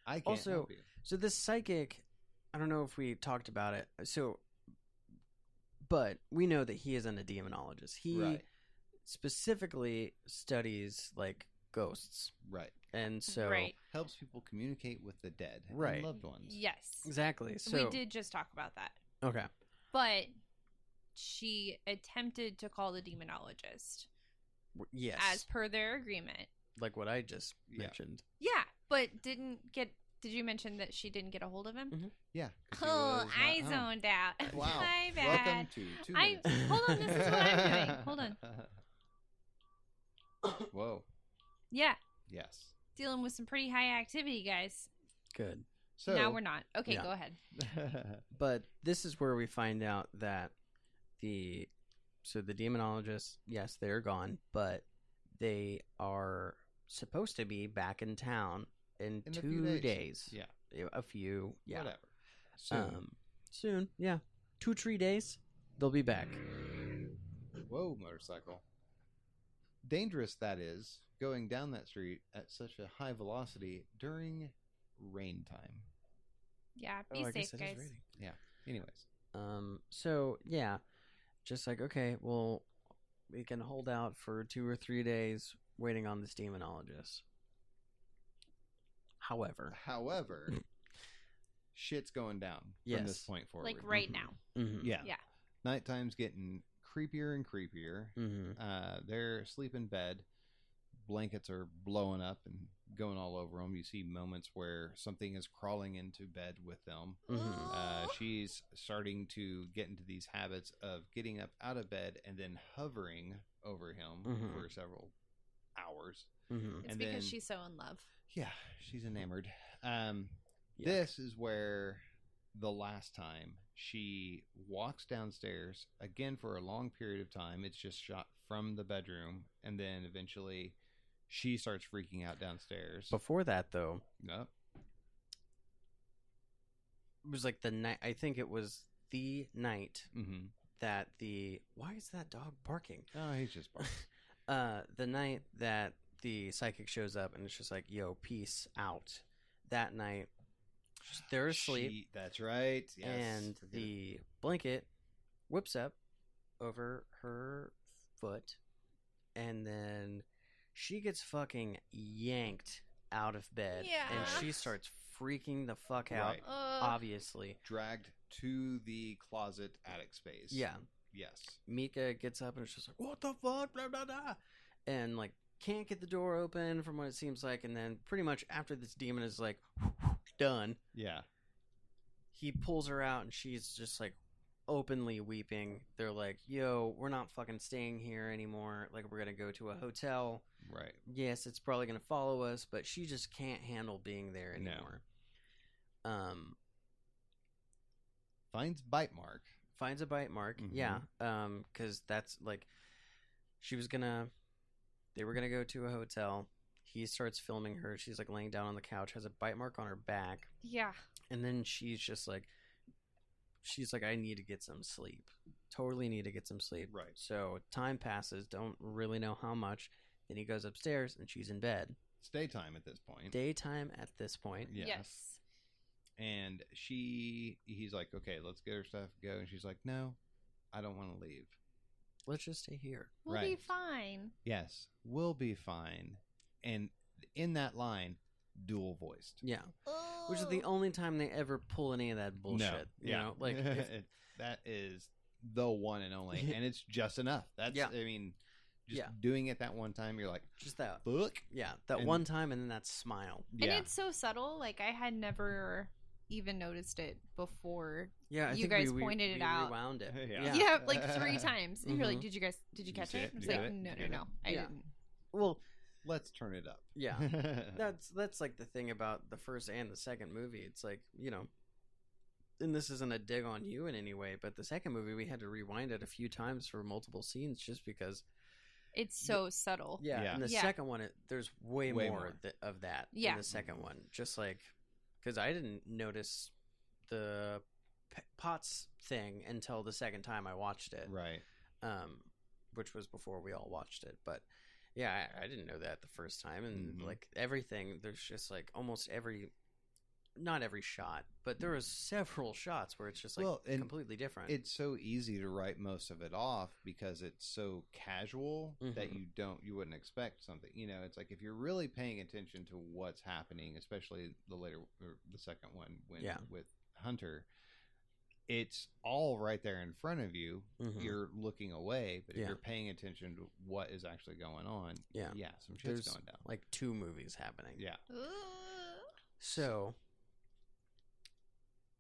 I can't Also, help you. So this psychic, I don't know if we talked about it. So, but we know that he isn't a demonologist. He Right. specifically studies like ghosts, Right. and so Right. Helps people communicate with the dead Right. and loved ones. Yes. exactly. So We did just talk about that. okay. But she attempted to call the demonologist Yes, as per their agreement. like what I just Yeah. mentioned. Yeah, but didn't get. Did you mention that she didn't get a hold of him? Mhm. Yeah. 'cause he Oh, was I not home. zoned out. Wow. My bad. Welcome to 2 minutes. Hold on, this is what I'm doing. Hold on. Whoa. Yeah, Yes. dealing with some pretty high activity, guys. Good. So Now we're not. Okay, Yeah. go ahead. But this is where we find out that the demonologists, yes, they're gone, but they are supposed to be back in town in In a few 2 days. days. Yeah. A few, yeah. Whatever. Soon. Soon, yeah. 2-3 days, they'll be back. Whoa, motorcycle. Dangerous, that is, going down that street at such a high velocity during rain time. Yeah, Oh, be I guess safe, it is guys. raining. Anyways. So yeah, just like, okay, well, we can hold out for 2 or 3 days waiting on this demonologist. However, shit's going down from Yes. this point forward. Like right now. Yeah. Yeah. Nighttime's getting creepier and creepier. They're asleep in bed. Blankets are blowing up and going all over them. You see moments where something is crawling into bed with them. She's starting to get into these habits of getting up out of bed and then hovering over him for several hours. It's And because then- she's so in love. Yeah, she's enamored. Yeah. This is where the last time she walks downstairs again for a long period of time. It's just shot from the bedroom, and then eventually she starts freaking out downstairs. Before that, though, Nope. it was like the night. I think it was the night Mm-hmm. that why is that dog barking? Oh, he's just barking. The night that the psychic shows up and it's just like, yo, peace out. That night, they're asleep, That's right. Yes. and the blanket whips up over her foot, and then she gets fucking yanked out of bed, and Yeah. she starts freaking the fuck out, Right. obviously. Dragged to the closet attic space. Yeah. Yes. Mika gets up and it's just like, what the fuck, blah, blah, blah. And like can't get the door open from what it seems like, and then pretty much after this demon is like done, Yeah. he pulls her out and she's just like openly weeping. They're like, yo, we're not fucking staying here anymore, like we're gonna go to a hotel. Right. Yes, it's probably gonna follow us, but she just can't handle being there No. anymore. Finds bite mark. Finds a bite mark. Mhm. Yeah. Because that's like, they were gonna go to a hotel. He starts filming her. She's like laying down on the couch, has a bite mark on her back, Yeah. and then she's like, I need to get some sleep. Totally need to get some sleep. Right. So time passes. Don't really know how much. Then he goes upstairs, and she's in bed. It's daytime at this point. Daytime at this point. Yes. And he's like, okay, let's get her stuff, go. And she's like, no, I don't want to leave. Let's just stay here. We'll be Right. fine. Yes, we'll be fine. And in that line, dual voiced. Yeah. Which is the only time they ever pull any of that bullshit. You know, like that is the one and only, and it's just enough. That's Yeah. I mean, just Yeah. doing it that one time, you're like, just that. fuck. Yeah, that And- one time, and then that smile. And Yeah, it's so subtle. Like, I had never even noticed it before. Yeah, I You think guys we pointed it out. Rewound it. Yeah. Yeah, like 3 times. And you're like, Mhm. did you you catch see it? it? I was Did you like, get it? no, Did no, you get no. I Yeah. didn't. Well, let's turn it up. yeah. That's like the thing about the first and the second movie. It's like, you know, and this isn't a dig on you in any way, but the second movie we had to rewind it a few times for multiple scenes just because. It's so subtle. Yeah, Yeah. and the Yeah. second one, there's way Way more, more. Of that Yeah. in the second one. Just like, because I didn't notice the pots thing until the second time I watched it. Right. Which was before we all watched it. But yeah, I didn't know that the first time. And Mhm. like everything, there's just like almost not every shot, but there was several shots where it's just like Well, and completely different. It's so easy to write most of it off because it's so casual that Mhm. you wouldn't expect something. You know, it's like if you're really paying attention to what's happening, especially the second one with Hunter, it's all right there in front of you. Mhm. You're looking away, but if Yeah. you're paying attention to what is actually going on, Yeah. some shit's There's going down. like 2 movies happening. Yeah. Ugh. So,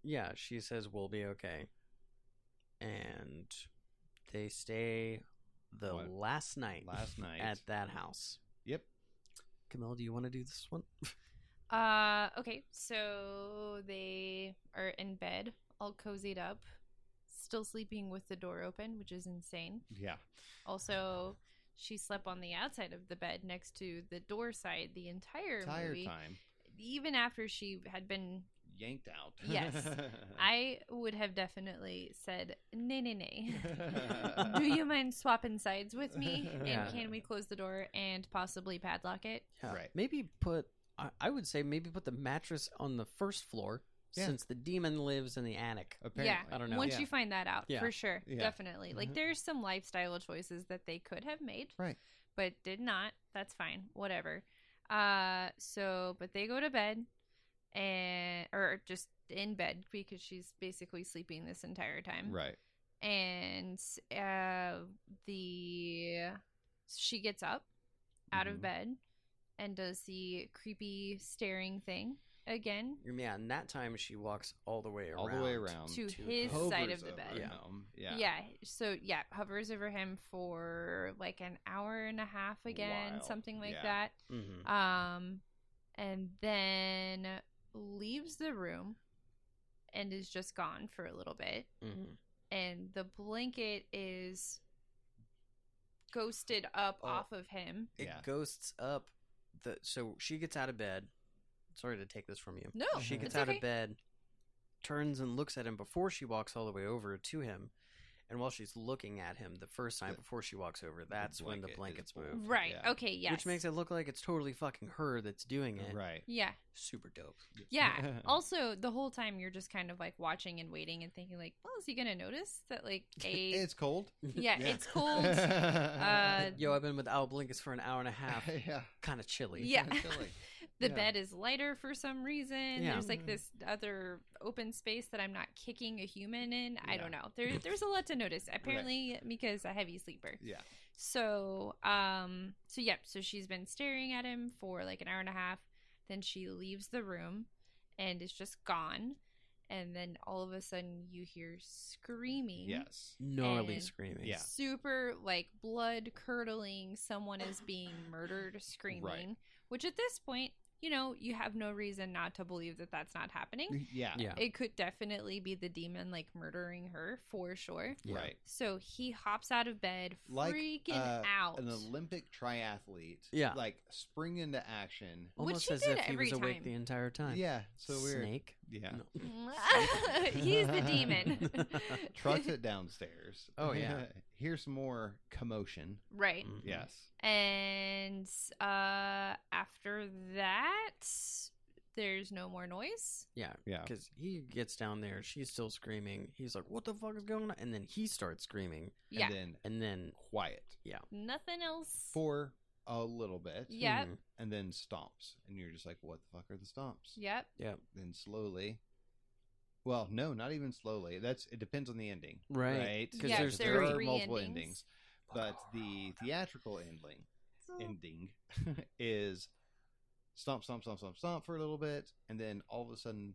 yeah, she says we'll be okay. And they stay the What? last night Last night. at that house. Yep. Camille, do you want to do this one? Okay, so they are in bed, all cozied up, still sleeping with the door open, which is insane. Yeah. Also, she slept on the outside of the bed next to the door side the entire movie, time. even after she had been. Yanked out. Yes. I would have definitely said, nay, nay, nay. Do you mind swapping sides with me? Yeah. And can we close the door and possibly padlock it? Yeah. Right. Maybe I would say maybe put the mattress on the first floor Yeah. since the demon lives in the attic. Apparently. Yeah, I don't know. Once Yeah. you find that out, Yeah. for sure, Yeah. definitely. Like, Mhm. there's some lifestyle choices that they could have made, Right. but did not. That's fine, whatever. But they go to bed, or just in bed because she's basically sleeping this entire time, Right. and she gets up out of Mhm. bed and does the creepy staring thing again Yeah, and that time she walks all the way around. All the way around. to to his Hovers side of the over bed. him. Yeah. Yeah. Hovers over him for like an hour and a half again, While. something like Yeah. that. Mhm. And then leaves the room and is just gone for a little bit. Mhm. And the blanket is ghosted up Oh. off of him. It Yeah. ghosts up so she gets out of bed. Sorry to take this from you. No, She gets it's out okay. of bed, turns and looks at him before she walks all the way over to him. And while she's looking at him the first time before she walks over, that's when the blanket blankets is pulled. move. Right. Yeah. Okay. Yes. Which makes it look like it's totally fucking her that's doing it. Right. Yeah. Super dope. Yeah. Also, the whole time you're just kind of like watching and waiting and thinking like, well, is he gonna notice that like It's cold. yeah, it's cold. Yo, I've been without blankets for an hour and a half. Yeah. Kind of chilly. Yeah. Chilly. The Yeah. bed is lighter for some reason. Yeah. There's like this other open space that I'm not kicking a human in. I Yeah. don't know. There's a lot to notice. Apparently, Mika's a heavy sleeper. Yeah. So she's been staring at him for like an hour and a half. Then she leaves the room and is just gone. And then all of a sudden you hear screaming. Yes. Gnarly And- screaming. Yeah. Super like blood curdling. Someone is being murdered screaming. Which at this point, you have no reason not to believe that that's not happening. Yeah. Yeah. It could definitely be the demon like murdering her for sure. Yeah. Right. So he hops out of bed, Like freaking out. an Olympic triathlete. Yeah. Like spring into action. Almost he as did if he every was awake time. the entire time. Yeah. So weird. Snake. Yeah. No. He's the demon. Trucks it downstairs. Oh, yeah. Here's some more commotion. Right. Mhm. Yes. And after that, there's no more noise. Yeah. Yeah. Because he gets down there, she's still screaming. He's like, "What the fuck is going on?" And then he starts screaming, Yeah. And then and then quiet Nothing else. for a little bit. Yep. Mhm. And then stomps. And you're just like, what the fuck are the stomps? Yep. Then slowly. Well, no, not even slowly. It depends on the ending. Right. Right? Because Yeah, there's there are there are three multiple endings. endings. But the theatrical ending is stomp, stomp, stomp, stomp, stomp for a little bit, and then all of a sudden,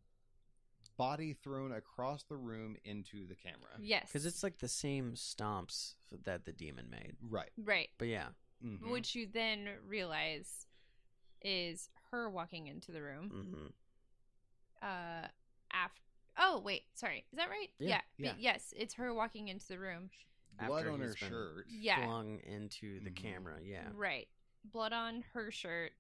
body thrown across the room into the camera. Yes. because it's like the same stomps that the demon made. Right. right. But yeah, Mhm. Which you then realize is her walking into the room. hmm After. Oh wait, sorry. Is that right? Yeah, yeah. Yes, it's her walking into the room. Blood after on her he's been shirt. Yeah. flung into the Mhm. camera. Yeah, Right. Blood on her shirt.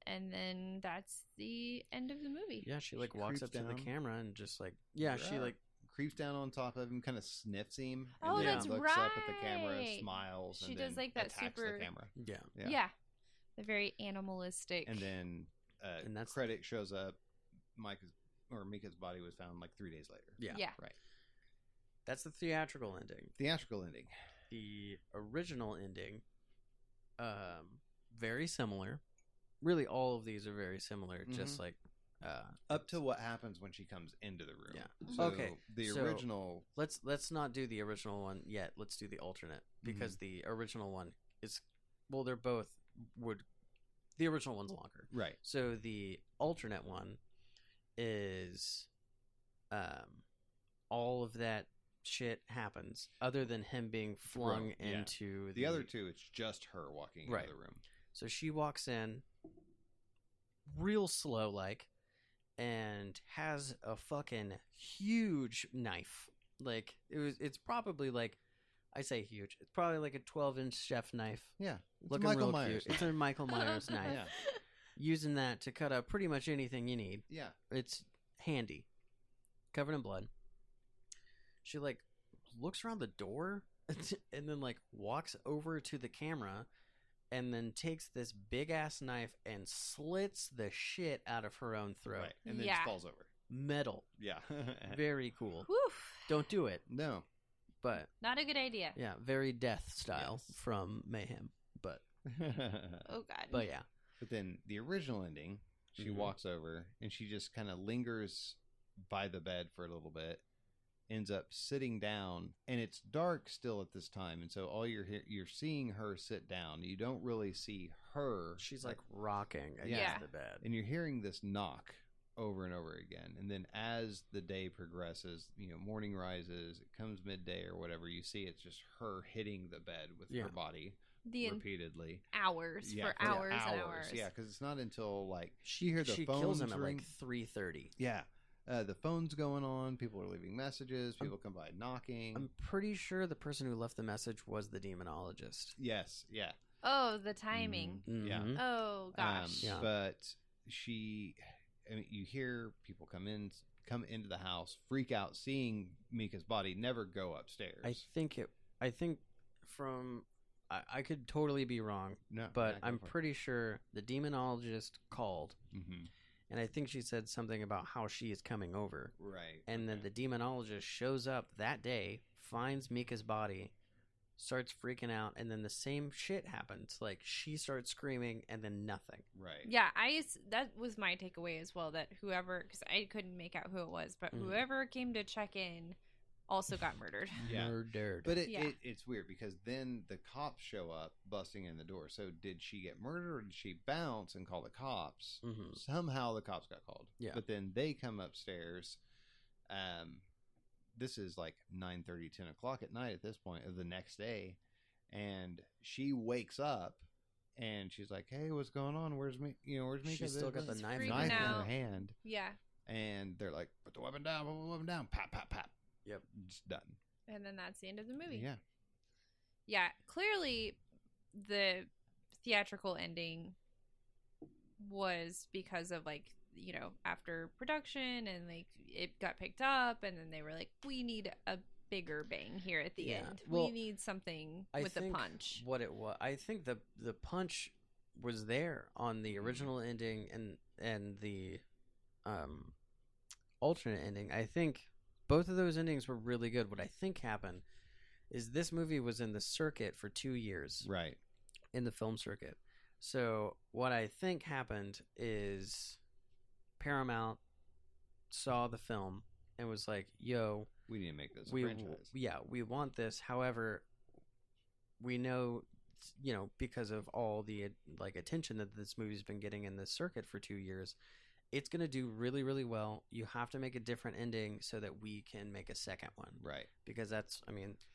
And then that's the end of the movie. yeah. She like She walks creeps up to the down. camera and just like she Yeah. like Creeps down on top of him, kind of sniffs him, and Oh, then that's looks up at the camera, right. smiles, She and does, then like, that attacks super- the camera. yeah. Yeah. The very animalistic. And then And that's- credit shows up. Mika's body was found like 3 days later. Yeah. Yeah. Right. That's the theatrical ending. Theatrical ending. The original ending, very similar. Really, all of these are very similar. Just Mhm. like, Up to what happens when she comes into the room. Yeah. So Okay, The so- original. let's not do the original one yet. Let's do the alternate because the original one is, well, they're both would. The original one's longer. Right. So the alternate one is, all of that shit happens other than him being flung Right, yeah. into The other two, it's just her walking Right. into the room. So she walks in real slow like and has a fucking huge knife. Like it's probably like, I say huge. It's probably like a 12-inch chef knife. Yeah. It's Looking Michael real Myers. cute. It's a Michael Myers knife. Yeah. Using that to cut up pretty much anything you need. Yeah. It's handy. Covered in blood. She like looks around the door and then like walks over to the camera and then takes this big ass knife and slits the shit out of her own throat. Right. And then Yeah. just falls over. Metal. Yeah. Very cool. Whew. Don't do it. No. But Not a good idea. yeah, very death style Yes. from Mayhem. But Oh god. but yeah. But then the original ending, she Mhm. walks over and she just kind of lingers by the bed for a little bit, ends up sitting down, and it's dark still at this time, and so all you're seeing her sit down. You don't really see her. She's like rocking against Yeah. the bed. and you're hearing this knock over and over again. And then as the day progresses, morning rises, it comes midday or whatever, you see it's just her hitting the bed with Yeah. her body The repeatedly. hours Yeah, for hours and hours. Yeah, because it's not until like She you hear the she phones kills him at ring. like 3:30. Yeah. The phone's going on. People are leaving messages. People come by knocking. I'm pretty sure the person who left the message was the demonologist. Yes. Yeah. Oh, the timing. Yeah. Mhm. Oh gosh. Yeah. But you hear people come into the house, freak out, seeing Mika's body, never go upstairs. I think from I could totally be wrong, No, but yeah, go I'm for it. pretty sure the demonologist called, Mhm. and I think she said something about how she is coming over. Right. And then the demonologist shows up that day, finds Mika's body, starts freaking out, and then the same shit happens. Like she starts screaming, and then nothing. Right. Yeah, that was my takeaway as well. That whoever, because I couldn't make out who it was, but Mhm. whoever came to check in also got murdered. Yeah. Murdered. But Yeah. it's weird because then the cops show up busting in the door. So did she get murdered or did she bounce and call the cops? Mhm. Somehow the cops got called. Yeah. But then they come upstairs. This is like 9:30, 10 o'clock at night at this point of the next day. And she wakes up and she's like, "Hey, what's going on? Where's me? Where's Mika?" She's still got the She's knife freaking knife in her out. hand, Yeah. and they're like, "Put the weapon down, put the weapon down, pap, pap, pap." Yep. Just done. And then that's the end of the movie. Yeah. Yeah, clearly the theatrical ending was because of like, after production and like it got picked up and then they were like, we need a bigger bang here at the Yeah, end. well, we need something I with the think punch. What it was, I think the punch was there on the original ending and the alternate ending. I think both of those endings were really good. What I think happened is this movie was in the circuit for 2 years. Right. In the film circuit. So what I think happened is Paramount saw the film and was like, "Yo, We need to make this a we franchise. we want this. However, we know, because of all the like attention that this movie's been getting in this circuit for 2 years, it's going to do really, really well. You have to make a different ending so that we can make a second one." Right. Because that's,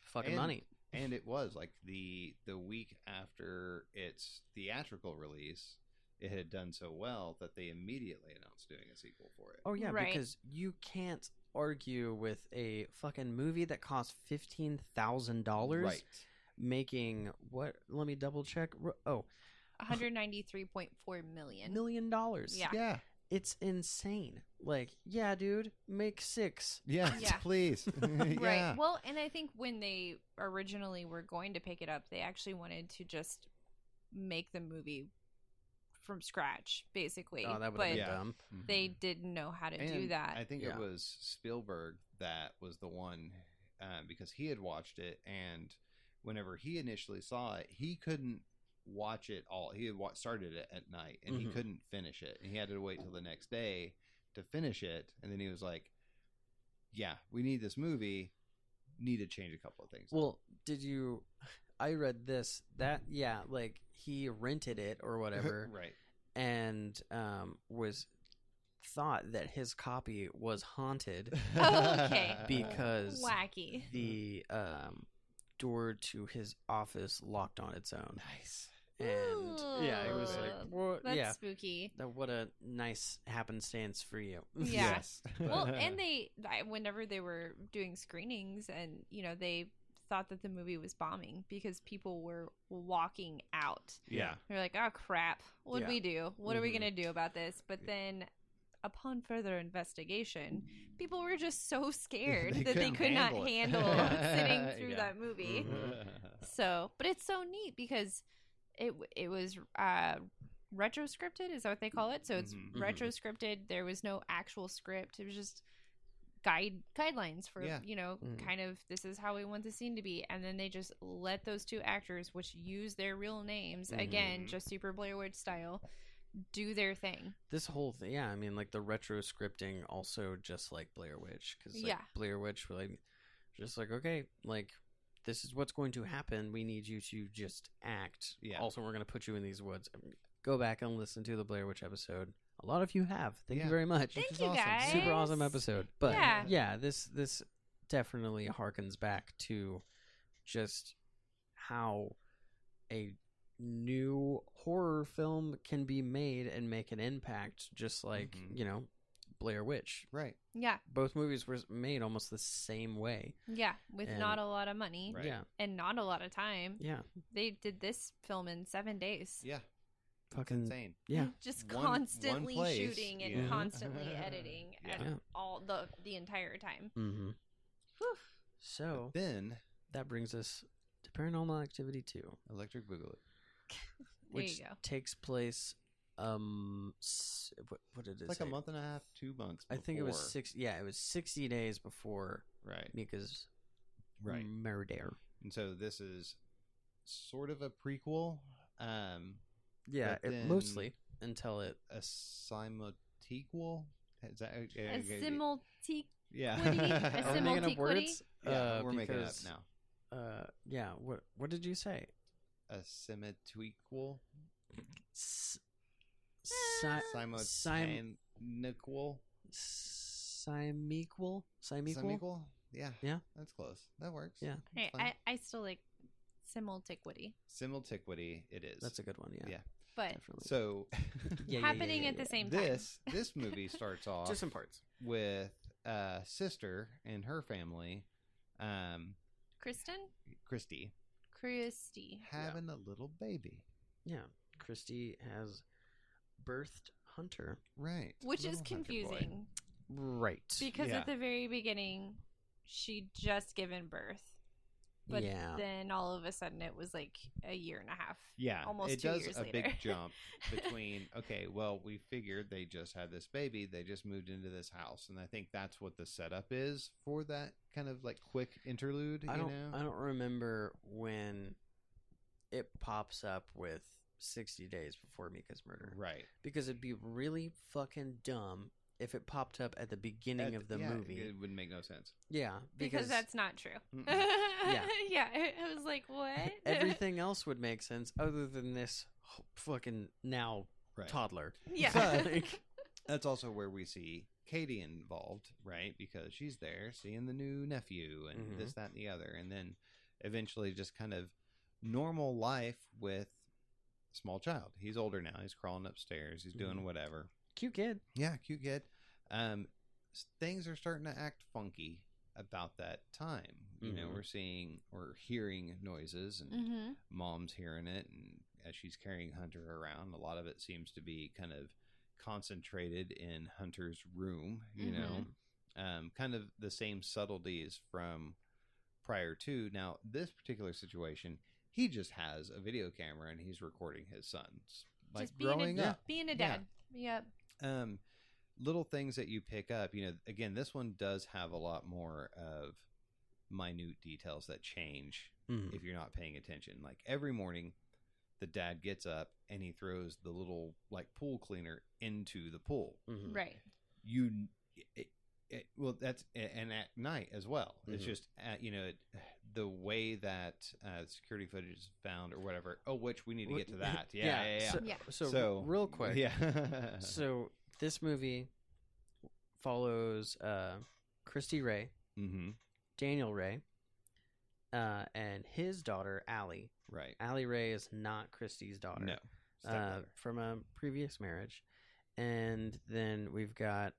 fucking And- money. And it was like the week after its theatrical release, it had done so well that they immediately announced doing a sequel for it. Oh yeah, Right. because you can't argue with a fucking movie that cost $15,000 Right. making what? Let me double check. $193.4 million. $1 million. Yeah. Yeah. It's insane. Like, yeah, dude, make 6. Yes, Yeah. please. Right. Yeah. Well, and I think when they originally were going to pick it up, they actually wanted to just make the movie from scratch, basically. Oh, that would but have been Yeah. dumb. they didn't know how to do And that. I think Yeah. it was Spielberg that was the one, because he had watched it, and whenever he initially saw it, he couldn't watch it all. He had started it at night, and he Mhm. couldn't finish it, and he had to wait till the next day to finish it. And then he was like, "Yeah, we need this movie. Need to change a couple of things." Well, I read this that like he rented it or whatever Right. and was thought that his copy was haunted Oh, okay. because Wacky. the door to his office locked on its own. Nice. And yeah, it was like, Ooh, well, That's yeah, spooky. what a nice happenstance for you. Yeah. Yes. Well, and whenever they were doing screenings and, they thought that the movie was bombing because people were walking out. Yeah. They're like, oh, crap. What'd Yeah. we do? What are we Mhm. going to do about this? But then upon further investigation, people were just so scared They that they couldn't could not handle it. handle sitting through Yeah. that movie. Mhm. So, but it's so neat because it was retroscripted. Is that what they call it? So it's Mhm. retroscripted. There was no actual script. It was just guidelines for Yeah. kind of this is how we want the scene to be, and then they just let those two actors, which use their real names again, Mhm. just super Blair Witch style, do their thing. This whole thing, yeah, like the retro scripting also just like Blair Witch, because Yeah. Blair Witch were like, just like, okay, like this is what's going to happen. We need you to just act. Yeah. Also, we're going to put you in these woods. Go back and listen to the Blair Witch episode. A lot of you have. Thank Yeah. you very much. Thank is you awesome. guys. Super awesome episode. But Yeah. yeah, this definitely harkens back to just how a new horror film can be made and make an impact, just like Mhm. Blair Witch. Right. Yeah, Both movies were made almost the same way. yeah, with And- not a lot of money Right. Yeah, and not a lot of time. yeah, They did this film in 7 days. Yeah. fucking Insane. yeah. Just One constantly place, shooting and yeah. constantly editing Yeah. and all the entire time. Mm-hmm. Whew. So Then that brings us to Paranormal Activity 2, Electric Boogaloo. There which you go. takes place. What did it It's like say? a month and a half, 2 months. I think it was before. 6. Yeah, it was 60 days before Right. Mika's Right. murder. And so this is sort of a prequel, Yeah, But then- mostly until it. a simultequel. Is that A simultique. Yeah. what do you mean? A Are we making up simultaneity? words? Yeah, we're making it up because, now. Yeah. What did you say? A simultequel. S- Simultanequel. Simequal? Semiquel. Yeah. Yeah. That's close. That works. Yeah. That's Hey, fine. I still like Simultiquity. Simultiquity, it is. That's a good one. Yeah. Yeah. But Definitely. So happening at the same time. this movie starts off Just in parts. with a sister and her family, Kristen? Christy, Christy. having a little baby. Yeah. Christy has birthed Hunter. Right. Which is Little Hunter boy. confusing. Right. Because Yeah. at the very beginning, she'd just given birth. But yeah. then all of a sudden it was like a year and a half. Yeah, Almost it 2 does years a later. big jump between, okay, well, we figured they just had this baby. They just moved into this house. And I think that's what the setup is for that kind of like quick interlude, I you don't. know? I don't remember when it pops up with 60 days before Mika's murder. Right. Because it'd be really fucking dumb if it popped up at the beginning of the Yeah, movie. It would make no sense. Yeah, Because that's not true. Mm-mm. Yeah. Yeah. I was like, what? everything else would make sense other than this fucking now Right. toddler. Yeah. But, That's also where we see Katie involved, right? Because she's there seeing the new nephew and Mhm. this, that, and the other. And then eventually just kind of normal life with a small child. He's older now. He's crawling upstairs. He's doing Mhm. whatever. cute kid. Yeah, cute kid. Things are starting to act funky about that time. You know, Mhm. we're seeing or hearing noises, and Mm-hmm. mom's hearing it, and as she's carrying Hunter around, a lot of it seems to be kind of concentrated in Hunter's room. You know, kind of the same subtleties from prior to. Now, this particular situation, he just has a video camera and he's recording his sons, like Just being growing up. Being a dad. Yep. Little things that you pick up, you know, again, this one does have a lot more of minute details that change Mhm. if you're not paying attention. Like every morning the dad gets up and he throws the little like pool cleaner into the pool. Mhm. Right. Well, that's and at night as well. It's Mhm. just you know, the way that security footage is found or whatever. Oh, which we need to get to that. Yeah. So, Yeah. so real quick. Yeah. So this movie follows Christy Ray, Mm-hmm. Daniel Ray, and his daughter Allie. Right. Allie Ray is not Christy's daughter. No. Stepbrother. From a previous marriage. And then we've got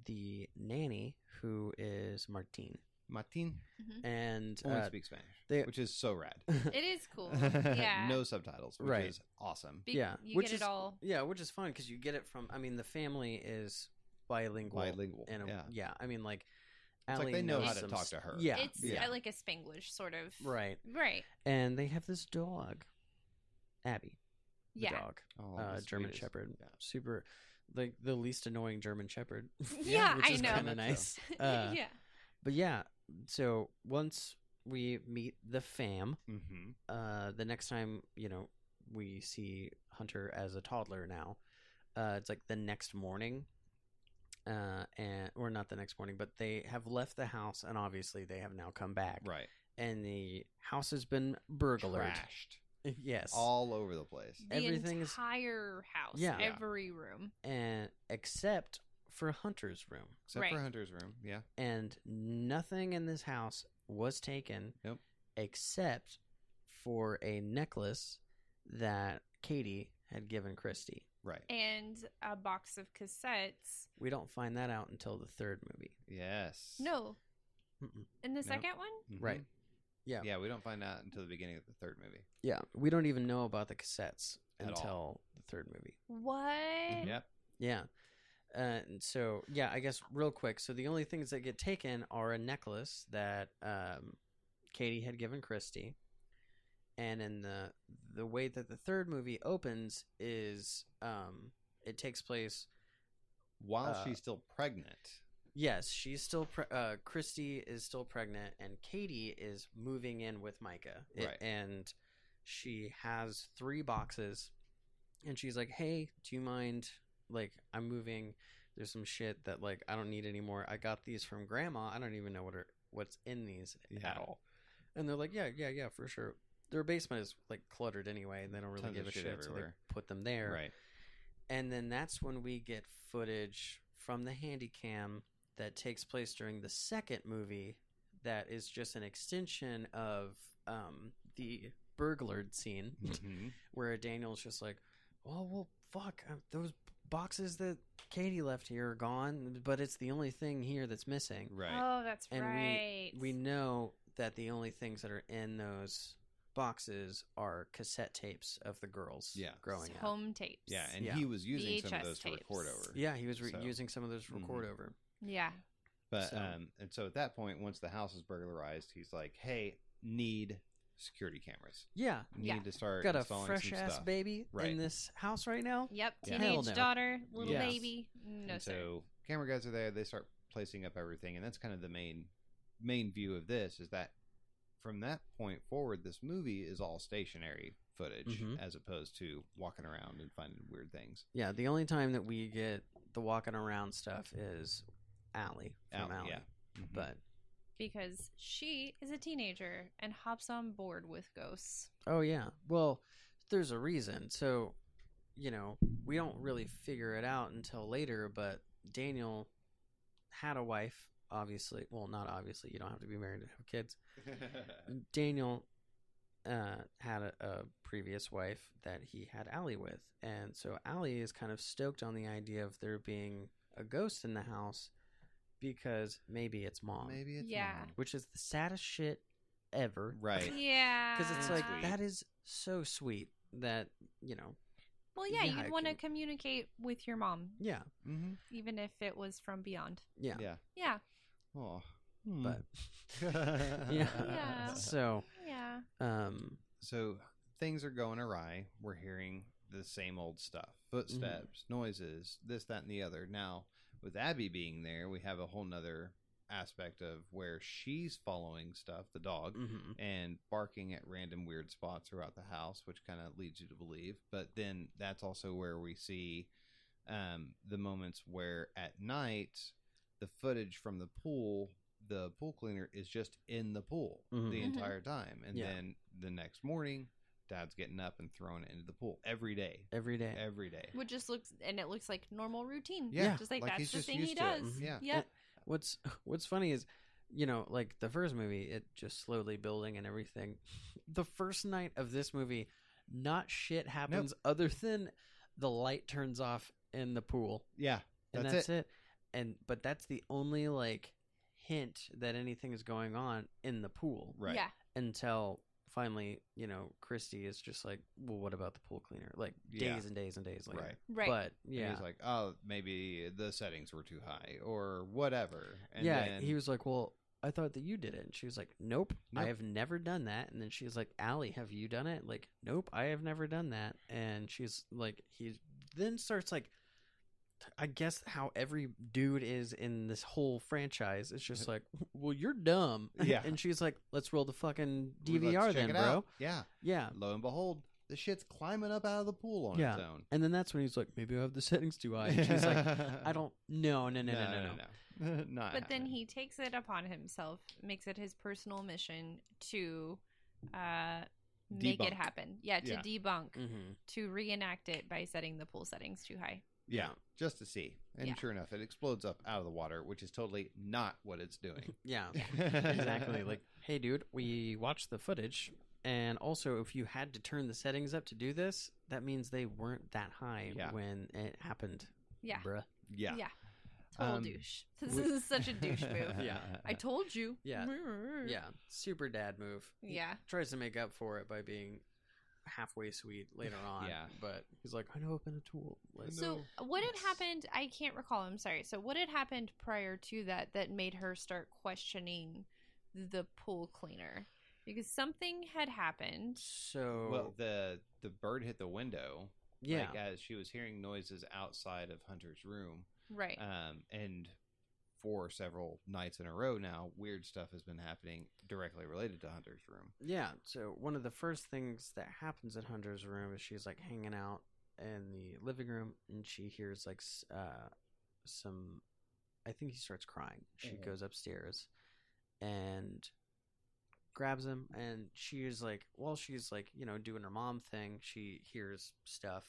the nanny, who is Martine. Martin And only speaks Spanish, they- which is so rad. It is cool. Yeah. No subtitles, which Right. is awesome. yeah, You which get is it all. yeah, which is fun because you get it from. I mean, the family is bilingual. Bilingual, In a, yeah. I mean, like, It's like Allie they know knows how to some talk to her. Yeah, It's yeah. like a Spanglish sort of. right. Right. And they have this dog, Abby, the Yeah. dog, Oh, the German sweetest. Shepherd, Yeah. super, like the least annoying German Shepherd. Yeah, which I is know. kind of nice. Yeah. But yeah, so once we meet the fam, Mm-hmm. the next time we see Hunter as a toddler now, it's like the next morning, or not the next morning, but they have left the house, and obviously they have now come back, Right. and the house has been burglared. Trashed Yes, all over the place. The Everything's- entire house. Yeah. Every room. and except for Hunter's room, Except Right. for Hunter's room. Yeah. and nothing in this house was taken. Nope. Except for a necklace that Katie had given Christy. Right. And a box of cassettes. We don't find that out until the third movie. Yes. No. Mm-mm. In the Nope. second one? Mhm. Right. Yeah. Yeah, we don't find out until the beginning of the third movie. Yeah, we don't even know about the cassettes At until the third movie. What? Yep. Yeah. And so, yeah, I guess real quick. So the only things that get taken are a necklace that Katie had given Christy. And in the way that the third movie opens is it takes place. While she's still pregnant. Yes, she's still Christy is still pregnant, and Katie is moving in with Micah. Right. And she has 3 boxes, and she's like, "Hey, do you mind? Like, I'm moving. There's some shit that like I don't need anymore. I got these from Grandma. I don't even know what's in these Yeah. at all." And they're like, "Yeah, for sure." Their basement is like cluttered anyway, and they don't really Tons give of a shit shit, so they everywhere. put them there. Right. And then that's when we get footage from the handy cam that takes place during the second movie that is just an extension of the burglared scene Mhm. where Daniel's just like, oh, well, fuck, those boxes that Katie left here are gone, but it's the only thing here that's missing. Right. Oh, that's And right. we know that the only things that are in those boxes are cassette tapes of the girls Yeah. growing up. Home tapes. Yeah, and Yeah. he was using some of VHS those to record tapes. over. Yeah, he was So- using some of those to record over. Yeah. But So- and so at that point, once the house is burglarized, he's like, "Hey, need security cameras. Yeah. Need Yeah. to start Got a installing fresh some ass stuff." baby Right. in this house right now. Yep. Yeah. Teenage Hell no. daughter, little Yes. baby. No, And sir. so camera guys are there. They start placing up everything, and that's kind of the main view of this. Is that from that point forward, this movie is all stationary footage Mhm. as opposed to walking around and finding weird things. Yeah, the only time that we get the walking around stuff is Allie from Allie. Yeah. Mhm. But Because she is a teenager and hops on board with ghosts. oh yeah, well, there's a reason. So, we don't really figure it out until later. But Daniel had a wife. Obviously, well, not obviously. You don't have to be married to have kids. Daniel had a previous wife that he had Allie with, and so Allie is kind of stoked on the idea of there being a ghost in the house because maybe it's mom, Maybe it's Yeah. mom. which is the saddest shit ever. Right. Yeah. Because it's That's like sweet. that is so sweet that Well, yeah, Yeah, you'd want to can- communicate with your mom, yeah, Mm-hmm. even if it was from beyond. yeah, Yeah. Yeah. Oh. but yeah. Yeah. So Yeah. So things are going awry. We're hearing the same old stuff: footsteps, noises, this, that, and the other. Now, with Abby being there, we have a whole nother aspect of where she's following stuff, the dog, mhm. and barking at random weird spots throughout the house, which kind of leads you to believe. But then that's also where we see the moments where at night, the footage from the pool cleaner is just in the pool Mhm. the Mhm. entire time. And Yeah. then the next morning, Dad's getting up and throwing it into the pool every day. every day. Every day. Which just looks, and it looks like normal routine. Yeah. Just like Like that's he's the just thing he used to it. does. Mhm. Yeah. Yep. What's funny is, like the first movie, it just slowly building and everything. The first night of this movie, not shit happens other than the light turns off in the pool, Yeah. and That's that's it. But that's the only hint that anything is going on in the pool Right. Yeah. until finally, Christy is just like, well, what about the pool cleaner? Like Yeah. days and days and days later. Right. Right. But And yeah, he's like, oh, maybe the settings were too high or whatever. And yeah, then, he was like, well, I thought that you did it. And she was like, nope, I Nope. have never done that. And then she was like, Allie, have you done it? Like, nope, I have never done that. And she's like, he then starts like, I guess how every dude is in this whole franchise. It's just like, well, you're dumb. Yeah. And she's like, let's roll the fucking let's DVR check then, it bro. out. Yeah. Yeah. Lo and behold, the shit's climbing up out of the pool on Yeah. its own. And then that's when he's like, maybe I have the settings too high. And she's like, I don't, no. Not But then happening. he takes it upon himself, makes it his personal mission to make it Debunk. happen. Yeah, to Yeah. debunk, Mm-hmm. to reenact it by setting the pool settings too high. Yeah, just to see. And Yeah. sure enough, it explodes up out of the water, which is totally not what it's doing. Yeah. Exactly. Like, hey, dude, we watched the footage. And also, if you had to turn the settings up to do this, that means they weren't that high Yeah. when it happened. Yeah. Bruh. Yeah. Yeah. Total Um, douche. This is such a douche move. Yeah. I told you. Yeah. Yeah. Super dad move. He Yeah. tries to make up for it by being halfway sweet later on. Yeah. But he's like, I know I've been a tool. Like, So what had happened? I can't recall. I'm sorry. So what had happened prior to that made her start questioning the pool cleaner? Because something had happened. So, Well, the bird hit the window. yeah. Like, as she was hearing noises outside of Hunter's room. Right. And for several nights in a row now, weird stuff has been happening directly related to Hunter's room. Yeah, so one of the first things that happens in Hunter's room is she's like hanging out in the living room and she hears like some, I think he starts crying. She Mhm. goes upstairs and grabs him, and she is like, while she's like, doing her mom thing, she hears stuff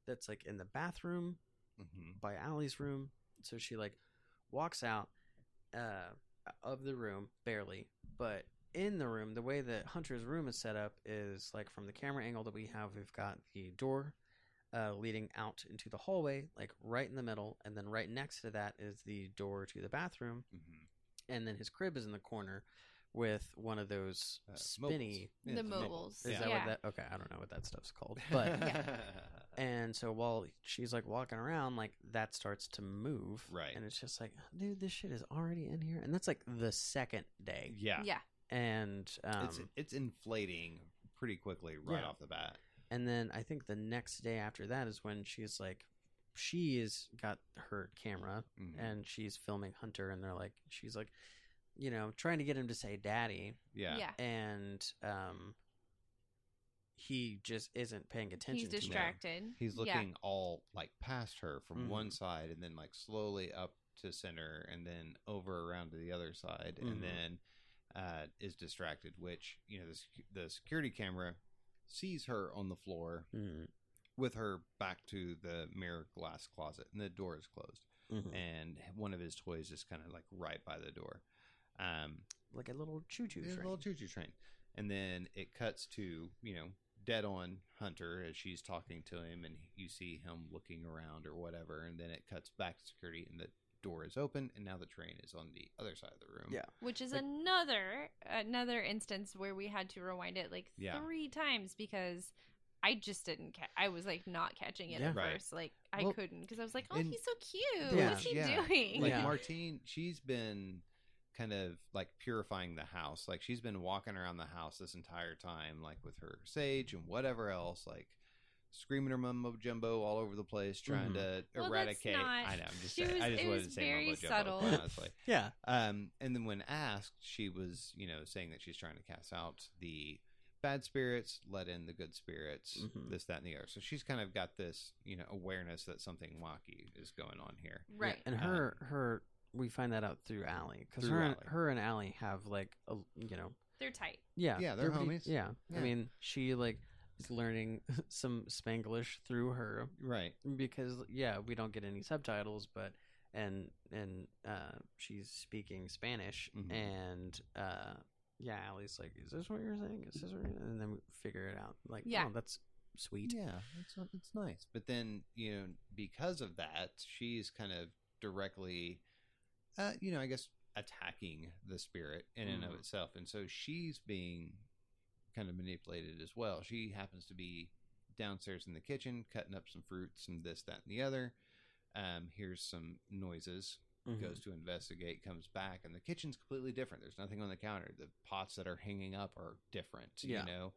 that's like in the bathroom Mm-hmm. by Allie's room. So she like walks out of the room barely, but in the room, the way that Hunter's room is set up is like from the camera angle that we have, we've got the door leading out into the hallway, like right in the middle, and then right next to that is the door to the bathroom, and then his crib is in the corner with one of those spinny mobiles. The mobiles. Is that what that? Okay, I don't know what that stuff's called, but and so while she's like walking around, like that starts to move, Right. And it's just like, dude, this shit is already in here, and that's like the second day, Yeah. Yeah. and It's inflating pretty quickly right Yeah. off the bat. and then I think the next day after that is when she's like, she's got her camera Mhm. and she's filming Hunter, and she's like, you know, trying to get him to say daddy, Yeah. Yeah. and he just isn't paying attention He's to her. distracted. He's Yeah. looking all like past her from Mhm. one side and then like slowly up to center and then over around to the other side Mhm. and then is distracted, which, you know, the security camera sees her on the floor Mhm. with her back to the mirror glass closet and the door is closed. Mhm. And one of his toys is kind of like right by the door. Like a little choo-choo It's a train. little choo-choo train. And then it cuts to, you know, dead on Hunter as she's talking to him, and you see him looking around or whatever, and then it cuts back to security, and the door is open, and now the train is on the other side of the room. Yeah. Which is Like- another instance where we had to rewind it like Yeah. 3 times because I just didn't I was like not catching it Yeah. at Right. first. Like I Well, couldn't because I was like, oh, and- he's so cute. Yeah. What's he Yeah. doing? Like Yeah. Martine, she's been kind of like purifying the house. Like she's been walking around the house this entire time, like with her sage and whatever else, like screaming her mumbo jumbo all over the place, trying to Well, that's eradicate. not- I know. I'm just she saying. was- I just it wanted was to say very mumbo jumbo. subtle. Quite honestly. Yeah. And then when asked, she was, you know, saying that she's trying to cast out the bad spirits, let in the good spirits, Mhm. this, that, and the other. So she's kind of got this, you know, awareness that something wacky is going on here. Right. Yeah, and her we find that out through Allie, because Through Allie. her and Allie have like a, you know, They're tight. yeah, Yeah, they're pretty- homies. Yeah. Yeah. I mean, she like is learning some Spanglish through her Right. because we don't get any subtitles, but and she's speaking Spanish, Mhm. and Allie's like, is this what you're saying? Is this what you're... And then we figure it out, like, Yeah. oh, that's sweet. Yeah, it's nice. But then, you know, because of that, she's kind of directly, you know, I guess attacking the spirit in and of Mhm. itself. And so she's being kind of manipulated as well. She happens to be downstairs in the kitchen, cutting up some fruits and this, that, and the other. Hears some noises, Mhm. goes to investigate, comes back, and the kitchen's completely different. There's nothing on the counter. The pots that are hanging up are different, Yeah. you know?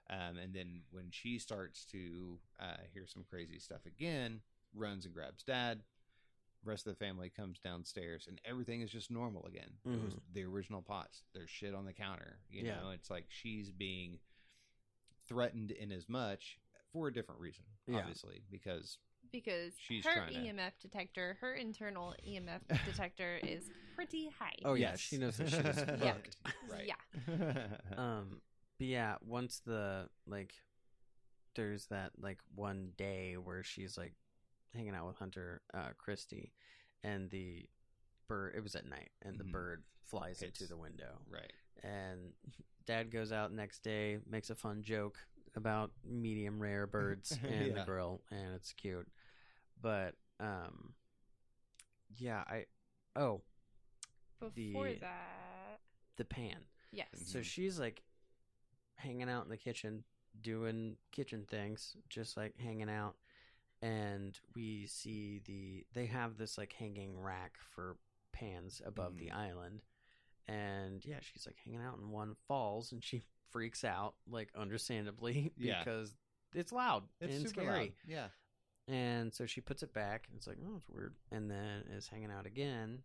And then when she starts to hear some crazy stuff again, runs and grabs Dad. Rest of the family comes downstairs, and everything is just normal again. It was the original pots. There's shit on the counter. You Yeah. know, it's like she's being threatened in as much for a different reason, Yeah. obviously, because Because She's her trying to- EMF detector, her internal EMF detector is pretty high. Oh yeah, Yes. she knows that shit is Yeah. fucked. right. Yeah. But yeah, once the like, there's that like one day where she's like hanging out with Hunter, Christy, and the bird. It was at night, and the Mhm. bird flies into Hits- the window. Right. And Dad goes out next day, makes a fun joke about medium rare birds in the Yeah. grill, and it's cute. But Before the- that, the pan. yes. So she's like hanging out in the kitchen, doing kitchen things, just like hanging out. And we see they have this like hanging rack for pans above the island. And yeah, she's like hanging out, and one falls, and she freaks out, like understandably, Yeah. because it's loud and super scary. loud. Yeah. And so she puts it back, and it's like, oh, it's weird. And then is hanging out again.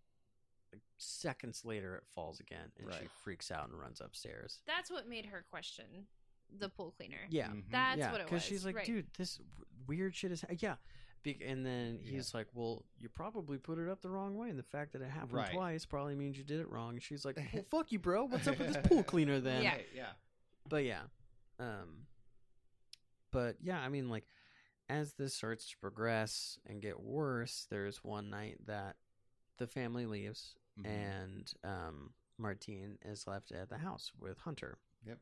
Like seconds later, it falls again, and she Right. freaks out and runs upstairs. That's what made her question the pool cleaner. Yeah, Mhm. That's yeah, what it was. because she's like, right. dude, this weird shit is yeah. And then he's like, well, you probably put it up the wrong way, and the fact that it happened Right. twice probably means you did it wrong. And she's like, well, fuck you, bro. What's up with this pool cleaner then? Yeah. Right, yeah. But yeah, I mean, like, as this starts to progress and get worse, there's one night that the family leaves, Mhm. and Martine is left at the house with Hunter. Yep.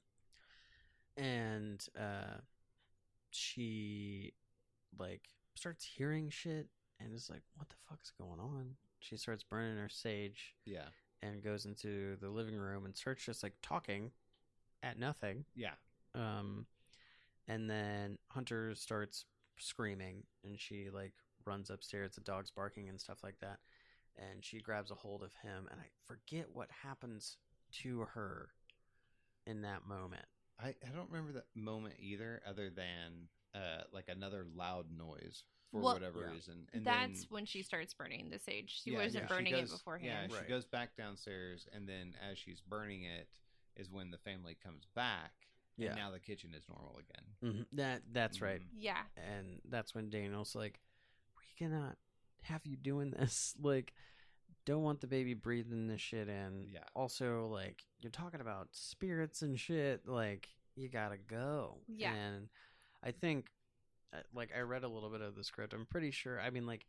And she like starts hearing shit and is like, what the fuck is going on? She starts burning her sage Yeah. and goes into the living room and starts just like talking at nothing. Yeah. And then Hunter starts screaming and she like runs upstairs, the dog's barking and stuff like that. And she grabs a hold of him, and I forget what happens to her in that moment. I don't remember that moment either, other than like another loud noise for Well, whatever yeah. reason. And That's then when she starts burning the sage. She yeah, wasn't she burning goes- it beforehand. Yeah, Right. she goes back downstairs, and then as she's burning it, is when the family comes back. And Yeah. now the kitchen is normal again. That's right. Yeah. And that's when Daniel's like, we cannot have you doing this. Like, don't want the baby breathing this shit in. Yeah. Also, like, you're talking about spirits and shit. Like, you gotta go. Yeah. And I think, like, I read a little bit of the script. I'm pretty sure. I mean, like,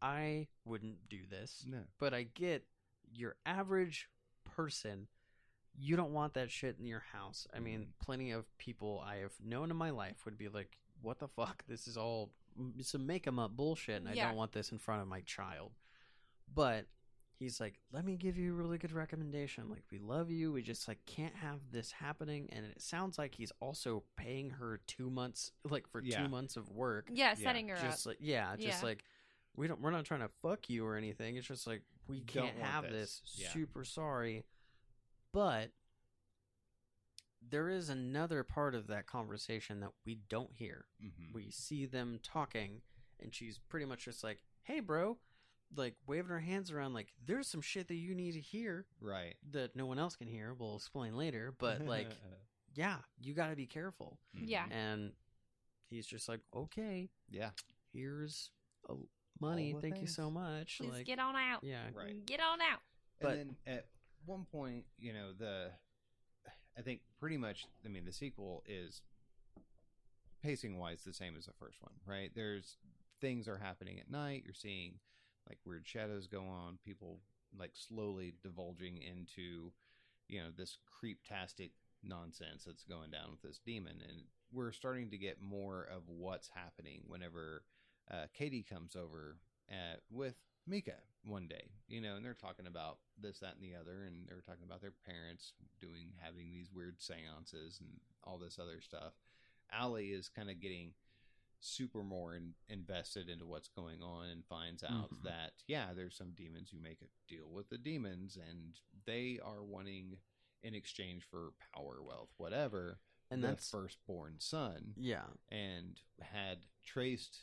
I wouldn't do this. No. But I get your average person, you don't want that shit in your house. I mean, plenty of people I have known in my life would be like, what the fuck? This is all some make 'em up bullshit, and I Yeah. don't want this in front of my child. But he's like, let me give you a really good recommendation. Like, we love you. We just like can't have this happening. And it sounds like he's also paying her 2 months, like for Yeah. 2 months of work. Yeah, setting her Just up. like just Yeah. like we're not trying to fuck you or anything. It's just like we Don't can't want have this. this. Yeah. Super sorry. But there is another part of that conversation that we don't hear. Mm-hmm. We see them talking, and she's pretty much just like, hey, bro, like waving her hands around, like, there's some shit that you need to hear Right. that no one else can hear. We'll explain later. But, like, yeah, you got to be careful. Yeah. And he's just like, okay, Yeah. here's money. All the Thank you things. so much. Please like, get on out. yeah. Right. Get on out. But- And then at one point, I think pretty much, the sequel is pacing wise the same as the first one, right? There's things are happening at night. You're seeing like weird shadows go on, people like slowly divulging into, this creep-tastic nonsense that's going down with this demon. And we're starting to get more of what's happening whenever Katie comes over with Mika one day, and they're talking about this, that, and the other, and they're talking about their parents having these weird seances and all this other stuff. Allie is kind of getting super more invested into what's going on and finds out Mhm. that, there's some demons who make a deal with the demons, and they are wanting in exchange for power, wealth, whatever, And the that's, firstborn son, yeah. and had traced,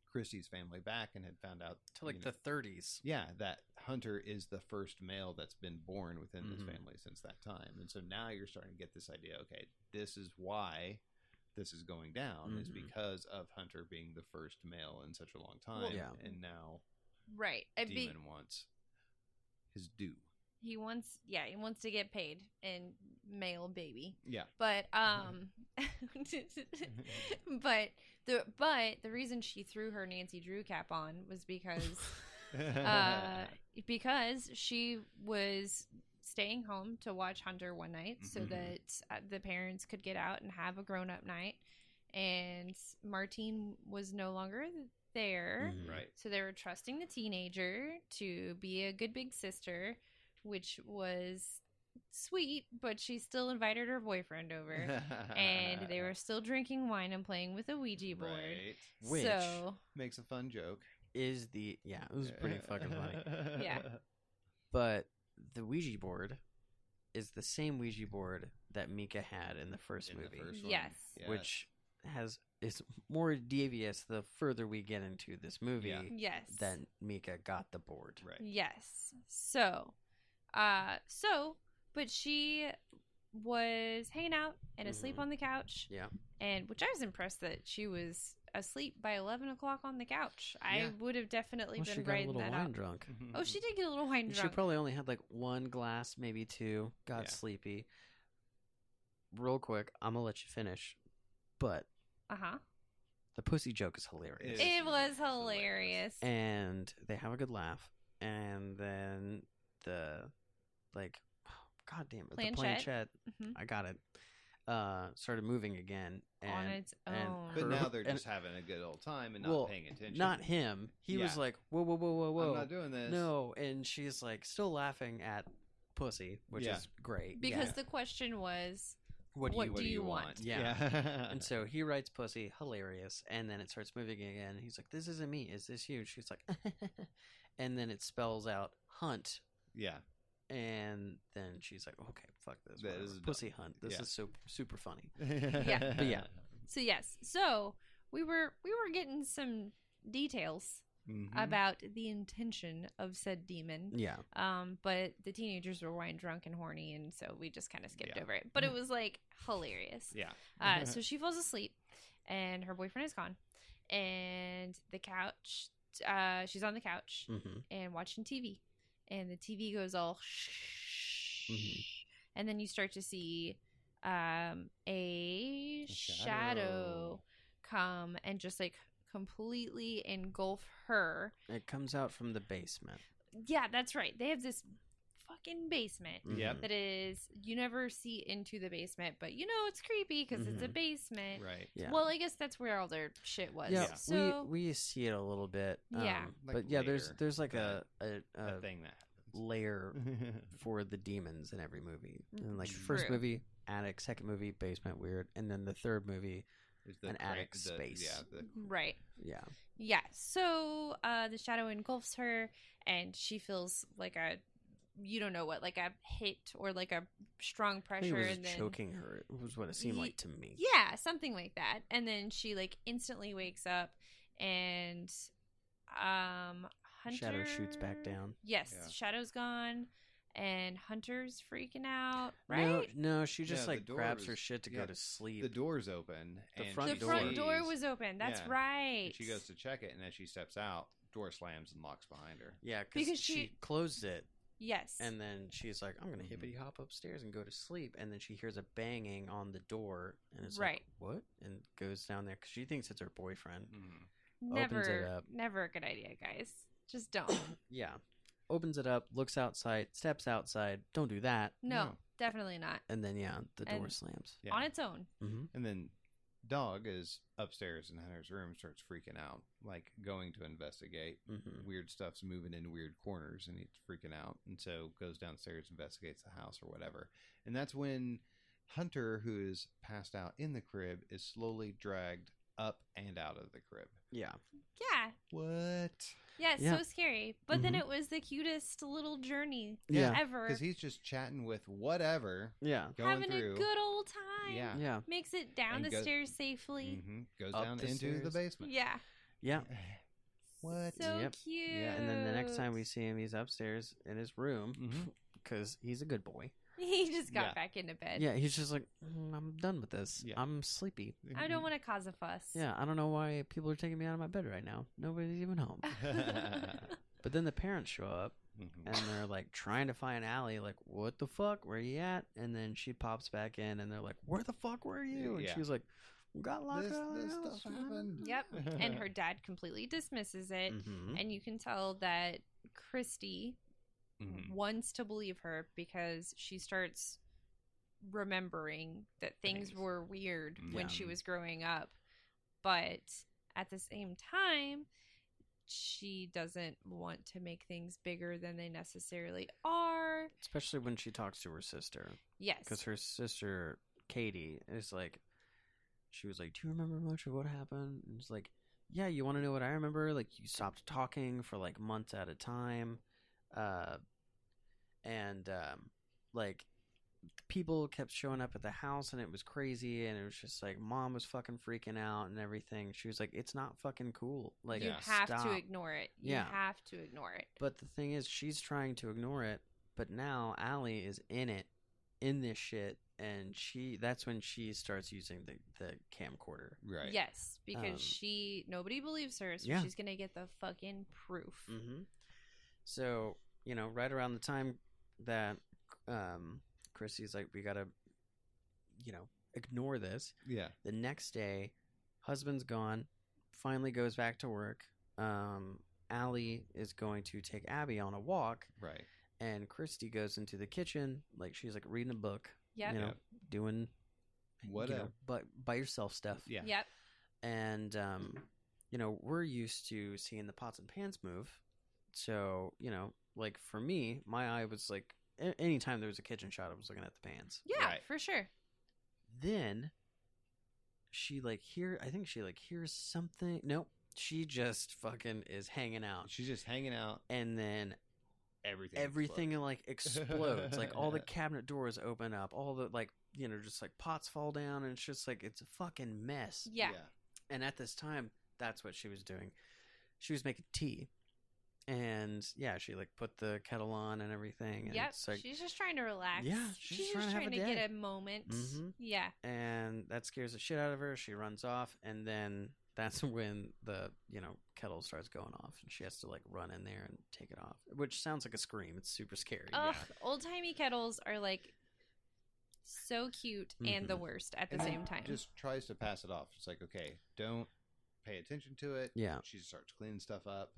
Christie's family back and had found out To like the 30s. that Hunter is the first male that's been born within this Mhm. family since that time. And so now you're starting to get this idea, okay, this is why this is going down, is Mhm. because of Hunter being the first male in such a long time. Well, yeah. And now Right. Demon wants his due. He wants to get paid in male baby. Yeah. But but the reason she threw her Nancy Drew cap on was because she was staying home to watch Hunter one night so Mhm. that the parents could get out and have a grown-up night, and Martine was no longer there. Mhm. Right. So they were trusting the teenager to be a good big sister, which was sweet, but she still invited her boyfriend over. And they were still drinking wine and playing with a Ouija board. Right. Which So, Makes a fun joke. is the, yeah, it was pretty fucking funny. Yeah. But the Ouija board is the same Ouija board that Mika had in the first In the movie, first one. Yes. which is more devious the further we get into this movie. Yeah. yes. That Mika got the board. Right. Yes. So, but she was hanging out and asleep Mhm. on the couch. Yeah. And which I was impressed that she was asleep by 11 o'clock on the couch. Yeah. I would have definitely Well, she been got a writing little that wine out. drunk. Oh, she did get a little wine And she drunk. probably only had like one glass, maybe two. Got Yeah. sleepy. Real quick, I'm gonna let you finish. But Uh-huh. the pussy joke is hilarious. It It was It's hilarious. hilarious. And they have a good laugh. and then the God damn it, the Planchette. planchette. Mhm. I got it. Started moving again On and its and own. But her- now they're and- just having a good old time and not well, paying attention. Not him. He was Yeah. like, whoa, whoa, whoa, whoa, whoa. I'm not doing this. No, and she's like still laughing at pussy, which Yeah. is great. Because yeah. the question was, what what do you want? Yeah. Yeah. And so he writes pussy, hilarious, and then it starts moving again. He's like, "This isn't me. Is this you?" She's like, and then it spells out hunt, yeah. and then she's like, "Okay, fuck this, That whatever. is dumb. Pussy hunt. This Yeah. is so super funny." Yeah. But yeah, So yes, so we were getting some details Mhm. about the intention of said demon. yeah, But the teenagers were wine drunk and horny, and so we just kind of skipped Yeah. over it. But it was like hilarious. Yeah. So she falls asleep, and her boyfriend is gone, and the couch. She's on the couch hmm and watching TV, and the TV goes all shh, Mhm. and then you start to see a shadow come and just like completely engulf her. it comes out from the basement. Yeah, that's right. They have this fucking basement Yep. that is, you never see into the basement, but you know it's creepy because it's a Mhm. basement. Right. Yeah. Well, I guess that's where all their shit was. Yeah, So we see it a little bit. Yeah. Like but yeah, there's later, like a A thing that layer happens. for the demons in every movie. And like first True. movie, attic, second movie, basement, weird, and then the third movie, There's the an attic the- space. Yeah. right. yeah. Yeah. So the shadow engulfs her, and she feels like a, you don't know what, like a hit or like a strong I think pressure, it was and then choking her. It was what it seemed Ye- like to me. yeah, something like that. And then she like instantly wakes up, and Hunter Shadow shoots back down. Yes, Yeah. Shadow's gone, and Hunter's freaking out. No, Right? no, she just Yeah, the like door grabs her was- shit to yeah, go to sleep. The door's open. The and front The she door. front door sees- was open. That's Yeah. right. And she goes to check it, and as she steps out, door slams and locks behind her. Yeah, Because because she- she closed it, Yes. and then she's like, "I'm gonna Mhm. hippity hop upstairs and go to sleep." And then she hears a banging on the door, and it's Right. like, "What?" And goes down there because she thinks it's her boyfriend. Mhm. opens it up. Never a good idea, guys. Just don't. Yeah, opens it up, looks outside, steps outside. Don't do that. No, No. definitely not. And then yeah, the door And- slams. Yeah. On its own. Mm-hmm. And then Dog is upstairs in Hunter's room, starts freaking out, like going to investigate. Mhm. Weird stuff's moving in weird corners, and he's freaking out. And so goes downstairs, investigates the house or whatever. And that's when Hunter, who is passed out in the crib, is slowly dragged up and out of the crib. Yeah, Yeah. What? Yeah, it's Yeah. so scary. But then Mhm. it was the cutest little journey Yeah. ever. Because he's just chatting with whatever, yeah, going Having through. a good old time. Yeah. yeah, Makes it down And the go- stairs safely. Goes Up down the into the stairs. basement. Yeah. yeah. What? So Yep. cute. Yeah. And then the next time we see him, he's upstairs in his room Mhm. because he's a good boy. He just got Yeah. back into bed. Yeah, he's just like, I'm done with this. Yeah. I'm sleepy. I don't want to cause a fuss. Yeah, I don't know why people are taking me out of my bed right now. Nobody's even home. But then the parents show up Mhm. and they're like trying to find Allie. Like, what the fuck? Where you at? And then she pops back in and they're like, where the fuck were you? And Yeah. she's like, we got locked This- out of the this house, stuff man." happened. Yep. And her dad completely dismisses it. Mhm. And you can tell that Christy Mhm. wants to believe her because she starts remembering that things Things. were weird when Yeah. she was growing up. But at the same time, she doesn't want to make things bigger than they necessarily are. Especially when she talks to her sister. Yes. Because her sister, Katie, is like, she was like, do you remember much of what happened? And it's like, yeah, you want to know what I remember? Like, you stopped talking for like months at a time. Like, people kept showing up at the house and it was crazy. And it was just like, mom was fucking freaking out and everything. She was like, it's not fucking cool. Like, you Yeah. have stop. to ignore it. You Yeah. have to ignore it. But the thing is, she's trying to ignore it, but now Allie is in this shit, and that's when she starts using the camcorder. Right. Yes, because Um, nobody believes her, so yeah. she's gonna get the fucking proof. Mm-hmm. So, right around the time that Chrissy's like, we gotta, ignore this. Yeah. The next day, husband's gone, finally goes back to work. Allie is going to take Abby on a walk, Right. and Christy goes into the kitchen, like she's like reading a book, Yep. you know, Yep. doing What you know, but by yourself stuff. Yeah. Yep. And you know, we're used to seeing the pots and pans move, so you know, like for me, my eye was like anytime there was a kitchen shot, I was looking at the pans. Yeah, Right. for sure. Then she I think she like hears something. Nope, she just fucking is hanging out, She's just hanging out. and then Everything. like explodes. Like all the cabinet doors open up, all the like you know just like pots fall down, and it's just like it's a fucking mess. Yeah. And at this time, that's what she was doing. She was making tea, and yeah, she like put the kettle on and everything. And Yep. it's like, She's just trying to relax. Yeah, she's She's trying just to have trying a to day. get a moment. Mhm. Yeah. and that scares the shit out of her. She runs off, and then that's when the kettle starts going off, and she has to like run in there and take it off, which sounds like a scream. It's super scary. Ugh, old timey kettles are like so cute and the Mhm. worst at the And then same time. just tries to pass it off. It's like, okay, don't pay attention to it. Yeah. She starts cleaning stuff up.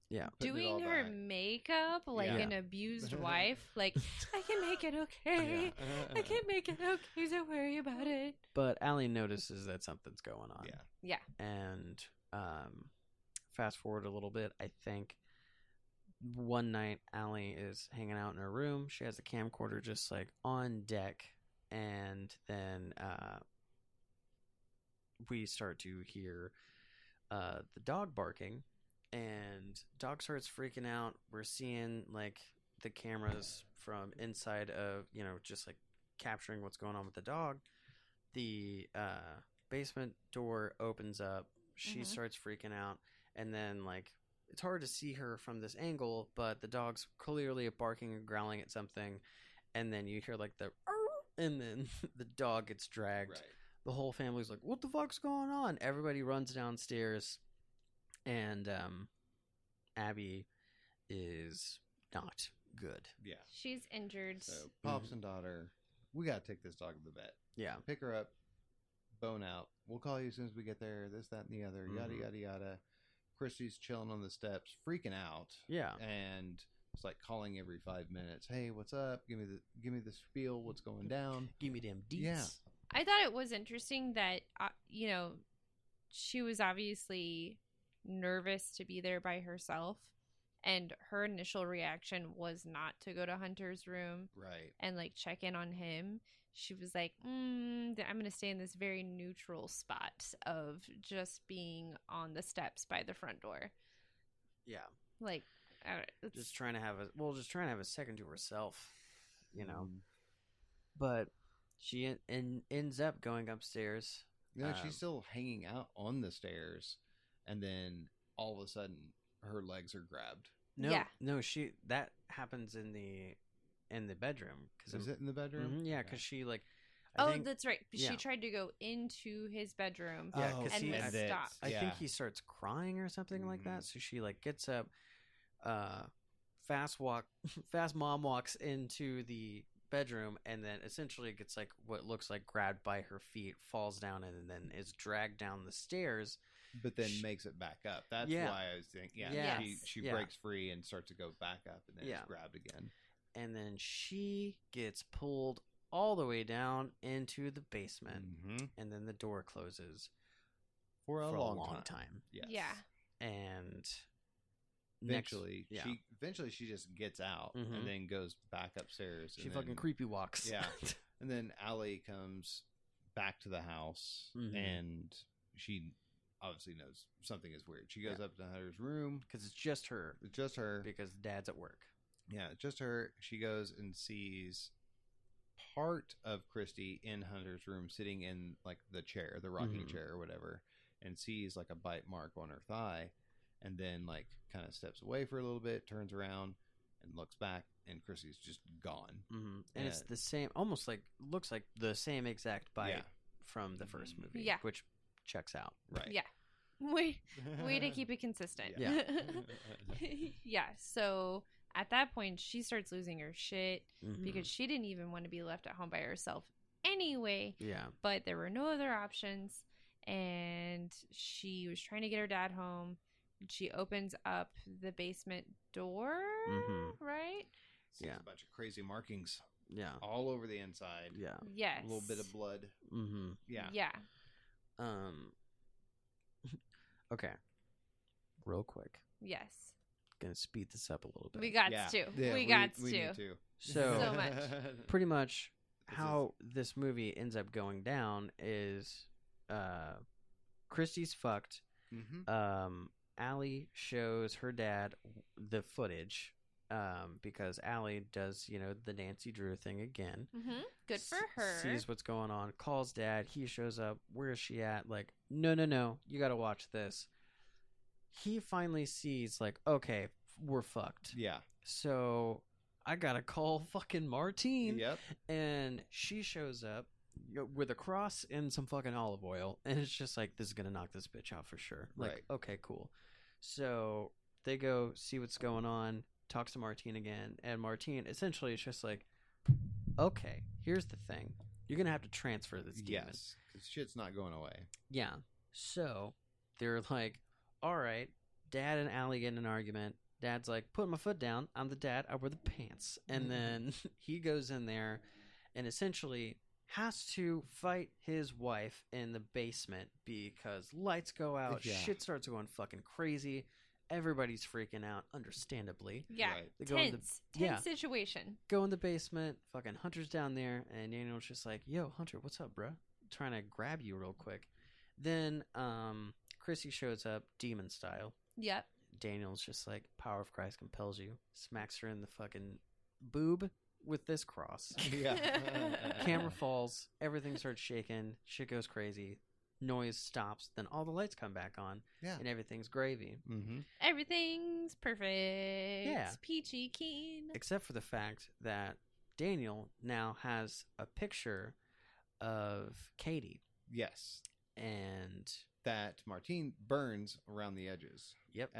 Yeah. putting it all Doing her back. makeup like Yeah. an abused wife. Like, I can make it okay. I can make it okay. Don't worry about it. But Allie notices that something's going on. Yeah. Yeah. And fast forward a little bit, I think one night Allie is hanging out in her room. She has a camcorder just like on deck, and then we start to hear the dog barking, and dog starts freaking out. We're seeing like the cameras from inside of just like capturing what's going on with the dog. The basement door opens up. She Mhm. starts freaking out, and then like it's hard to see her from this angle, but the dog's clearly barking and growling at something, and then you hear like the and then the dog gets dragged. Right. The whole family's like, "What the fuck's going on?" Everybody runs downstairs, and Abby is not good. Yeah. She's injured. So pops and daughter, we gotta take this dog to the vet. Yeah, Pick her up, bone out. We'll call you as soon as we get there. This, that, and the other. Yada Mhm. yada yada. Christy's chilling on the steps, freaking out, yeah, and it's like calling every 5 minutes. Hey, what's up? Give me the spiel. What's going down? give me them deets. Yeah. I thought it was interesting that, she was obviously nervous to be there by herself. And her initial reaction was not to go to Hunter's room Right. and like check in on him. She was like, I'm going to stay in this very neutral spot of just being on the steps by the front door. Yeah. Like, I don't know, Just trying to have a second to herself, Mm. But she ends up going upstairs. She's still hanging out on the stairs, and then all of a sudden, her legs are grabbed. Yeah. No, that happens in the bedroom. Is it in the bedroom? Yeah, Okay. because she like. I think, that's right. yeah. She tried to go into his bedroom. Yeah, Oh, 'cause and he- was and then- stopped. I think Yeah. he starts crying or something like that. Mhm. So she like gets up, fast mom walks into the bedroom, and then essentially gets like what looks like grabbed by her feet, falls down, and then is dragged down the stairs. But then makes it back up. That's Yeah. why I was thinking. Yeah. Yeah. She Yeah. breaks free and starts to go back up, and then Yeah. it's grabbed again. And then she gets pulled all the way down into the basement, Mm-hmm. and then the door closes For a for long time. Yes. Yeah. And Eventually, yeah. she just gets out Mhm. and then goes back upstairs. she and fucking then, creepy walks. Yeah. And then Allie comes back to the house, Mhm. and she obviously knows something is weird. She goes up to Hunter's room. Because it's just her. It's just her. Because dad's at work. Yeah, it's just her. She goes and sees part of Christy in Hunter's room, sitting in like the chair, the rocking Mhm. chair or whatever, and sees like a bite mark on her thigh, and then like kind of steps away for a little bit, turns around, and looks back, and Christy's just gone. Mm-hmm. And it's Yeah. the same, almost like, looks like the same exact bite Yeah. from the first Mhm. movie. Yeah. Which checks out. Right. Yeah. Way to keep it consistent. Yeah. Yeah. So at that point, she starts losing her shit Mhm. because she didn't even want to be left at home by herself anyway. Yeah. But there were no other options, and she was trying to get her dad home, she opens up the basement door, right? Sees Yeah. a bunch of crazy markings Yeah. all over the inside. Yeah. Yes. A little bit of blood. Mm-hmm. Yeah. Yeah. Okay. Real quick. Yes. Gonna speed this up a little bit. We got Yeah. to. Yeah, we got we to. need to. So much. pretty much This how this movie ends up going down is Christy's fucked. Mm-hmm. Allie shows her dad the footage because Allie does, the Nancy Drew thing again. Mm-hmm. Good for her. Sees what's going on, calls dad. He shows up. Where is she at? Like, no, you got to watch this. He finally sees, like, okay, we're fucked. Yeah. So I got to call fucking Martine. Yep. And she shows up with a cross and some fucking olive oil. And it's just like, this is going to knock this bitch out for sure. Like, Right. okay, cool. So they go see what's going on, talks to Martine again. And Martine essentially is just like, okay, here's the thing. You're going to have to transfer this demon. Yes. Because shit's not going away. Yeah. So they're like, all right, Dad and Allie get in an argument. Dad's like, put my foot down. I'm the dad. I wear the pants. And then he goes in there and essentially has to fight his wife in the basement because lights go out. Yeah. Shit starts going fucking crazy. Everybody's freaking out, understandably. Yeah. Right. They go in the- Tense. yeah. Tense situation. Go in the basement. Fucking Hunter's down there. And Daniel's just like, yo, Hunter, what's up, bro? Trying to grab you real quick. Then Chrissy shows up, demon style. Yep. Daniel's just like, power of Christ compels you. Smacks her in the fucking boob with this cross. Yeah. Camera falls. Everything starts shaking. Shit goes crazy. Noise stops. Then all the lights come back on. Yeah. And everything's gravy. Mm-hmm. Everything's perfect. Yeah. Peachy keen. Except for the fact that Daniel now has a picture of Katie. Yes. And That Martine burns around the edges. Yep.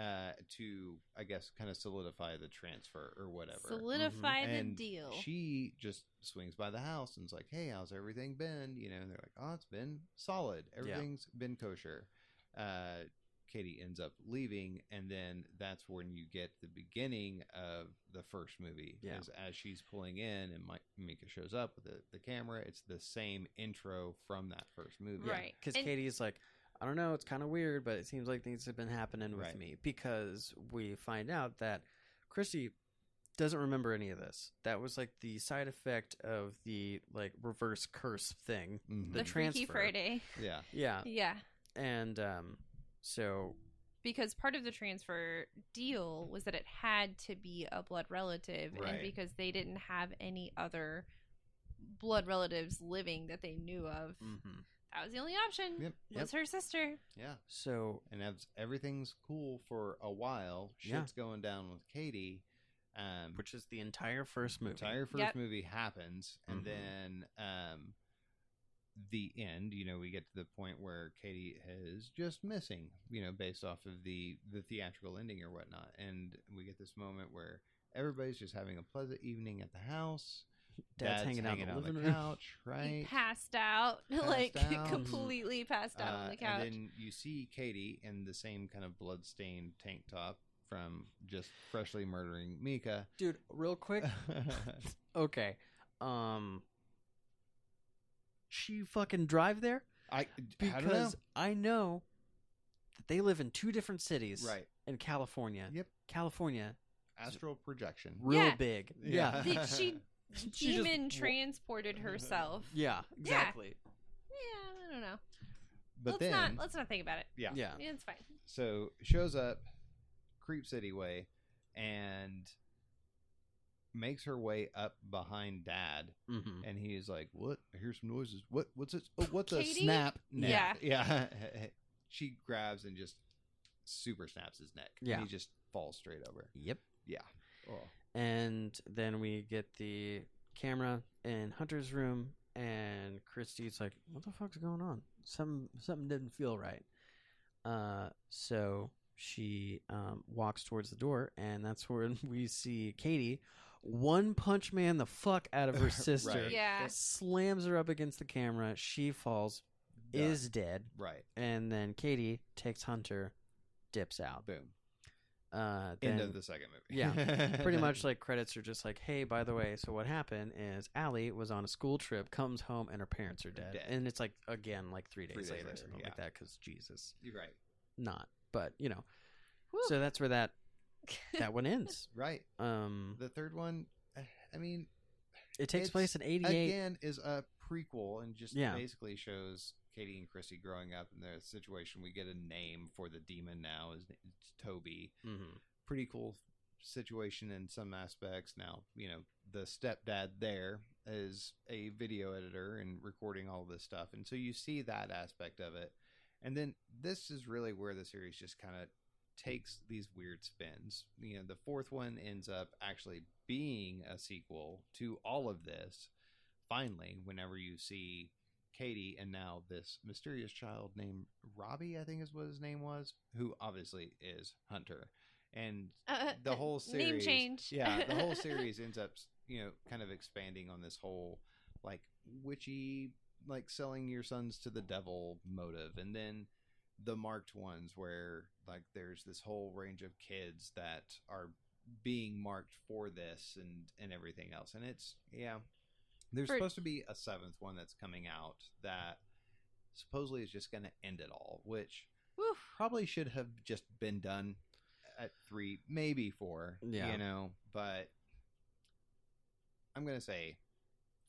To, I guess, kind of solidify the transfer or whatever. Solidify the And deal. she just swings by the house and is like, hey, how's everything been? And they're like, oh, it's been solid. Everything's been kosher. Katie ends up leaving, and then that's when you get the beginning of the first movie. Yeah. Is as she's pulling in and Mika shows up with the camera, it's the same intro from that first movie. Right. because And- Katie's like, I don't know, it's kind of weird, but it seems like things have been happening with Right. me. Because we find out that Christy doesn't remember any of this. That was like the side effect of the like reverse curse thing. Mhm. the Freaky transfer. Friday. Yeah. Yeah. Yeah. And so Because part of the transfer deal was that it had to be a blood relative, Right. and because they didn't have any other blood relatives living that they knew of, that was the only option. Yep. Was her sister. Yeah. so And as everything's cool for a while, Yeah. shit's going down with Katie. which is the entire first movie. Entire first Yep. movie happens, and Mhm. then the end. We get to the point where Katie is just missing. Based off of the theatrical ending or whatnot, and we get this moment where everybody's just having a pleasant evening at the house. Dad's hanging out in the on living the room. couch, He right? passed out. Passed out. Completely passed out on the couch. And then you see Katie in the same kind of bloodstained tank top from just freshly murdering Mika. Dude, real quick. Okay. She fucking drive there? I don't know. Because I know that they live in two different cities. Right. In California. Yep. California, Astral projection. real Yeah. big. Yeah. Yeah. She She just demon wa- transported herself. Yeah, exactly. Yeah, I don't know. But Let's not think about it. yeah. Yeah. Yeah, it's fine. So shows up, Creep City way, and makes her way up behind Dad, Mm-hmm. and he is like, "What? I hear some noises. What's this? Oh, what's a Katie? snap?" Yeah. yeah. She grabs and just super snaps his neck. Yeah. and he just falls straight over. Yep. Yeah. Oh. And then we get the camera in Hunter's room, and Christy's like, "What the fuck's going on? Something didn't feel right." So she walks towards the door, and that's when we see Katie one punch man the fuck out of her sister. Right. Yeah. Slams her up against the camera. She falls, Done. is dead, Right. and then Katie takes Hunter dips out. Boom. Then, End of the second movie. Yeah, pretty much like credits are just like, hey, by the way, so what happened is Allie was on a school trip, comes home, and her parents are dead. And it's like, again, like 3 days later, or something like that, because Jesus. You're right. Not, but, you know. Whew. So that's where that one ends. Right. The third one, I mean, it takes place in 88. Again, is a prequel and just Yeah. basically shows Katie and Chrissy growing up in their situation. We get a name for the demon now. It's Toby. Mm-hmm. Pretty cool situation in some aspects. Now, you know, the stepdad there is a video editor and recording all this stuff. And so you see that aspect of it. And then this is really where the series just kind of takes these weird spins. You know, the fourth one ends up actually being a sequel to all of this. Finally, whenever you see Katie and now this mysterious child named Robbie, I think is what his name was, who obviously is Hunter. And the whole series, name change. yeah, the whole series ends up, you know, kind of expanding on this whole like witchy, like selling your sons to the devil motive, and then the marked ones where like there's this whole range of kids that are being marked for this and everything else, and it's there's supposed to be a seventh one that's coming out that supposedly is just going to end it all, which probably should have just been done at 3, maybe 4, you know, but I'm going to say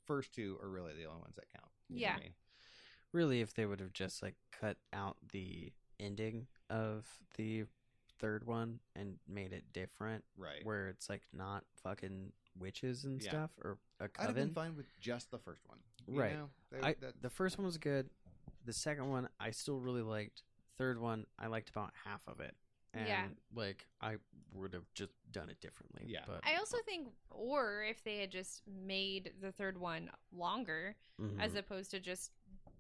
first 2 are really the only ones that count. Yeah. For me. Really, if they would have just like cut out the ending of the third one and made it different, Right. where it's like not fucking witches and Yeah. stuff or a I'd have been coven. fine with just the first one. You Right. know? The first one was good. The second one I still really liked. Third one I liked about half of it. And Yeah. like I would have just done it differently. Yeah. But I also think, or if they had just made the third one longer, Mhm. as opposed to just,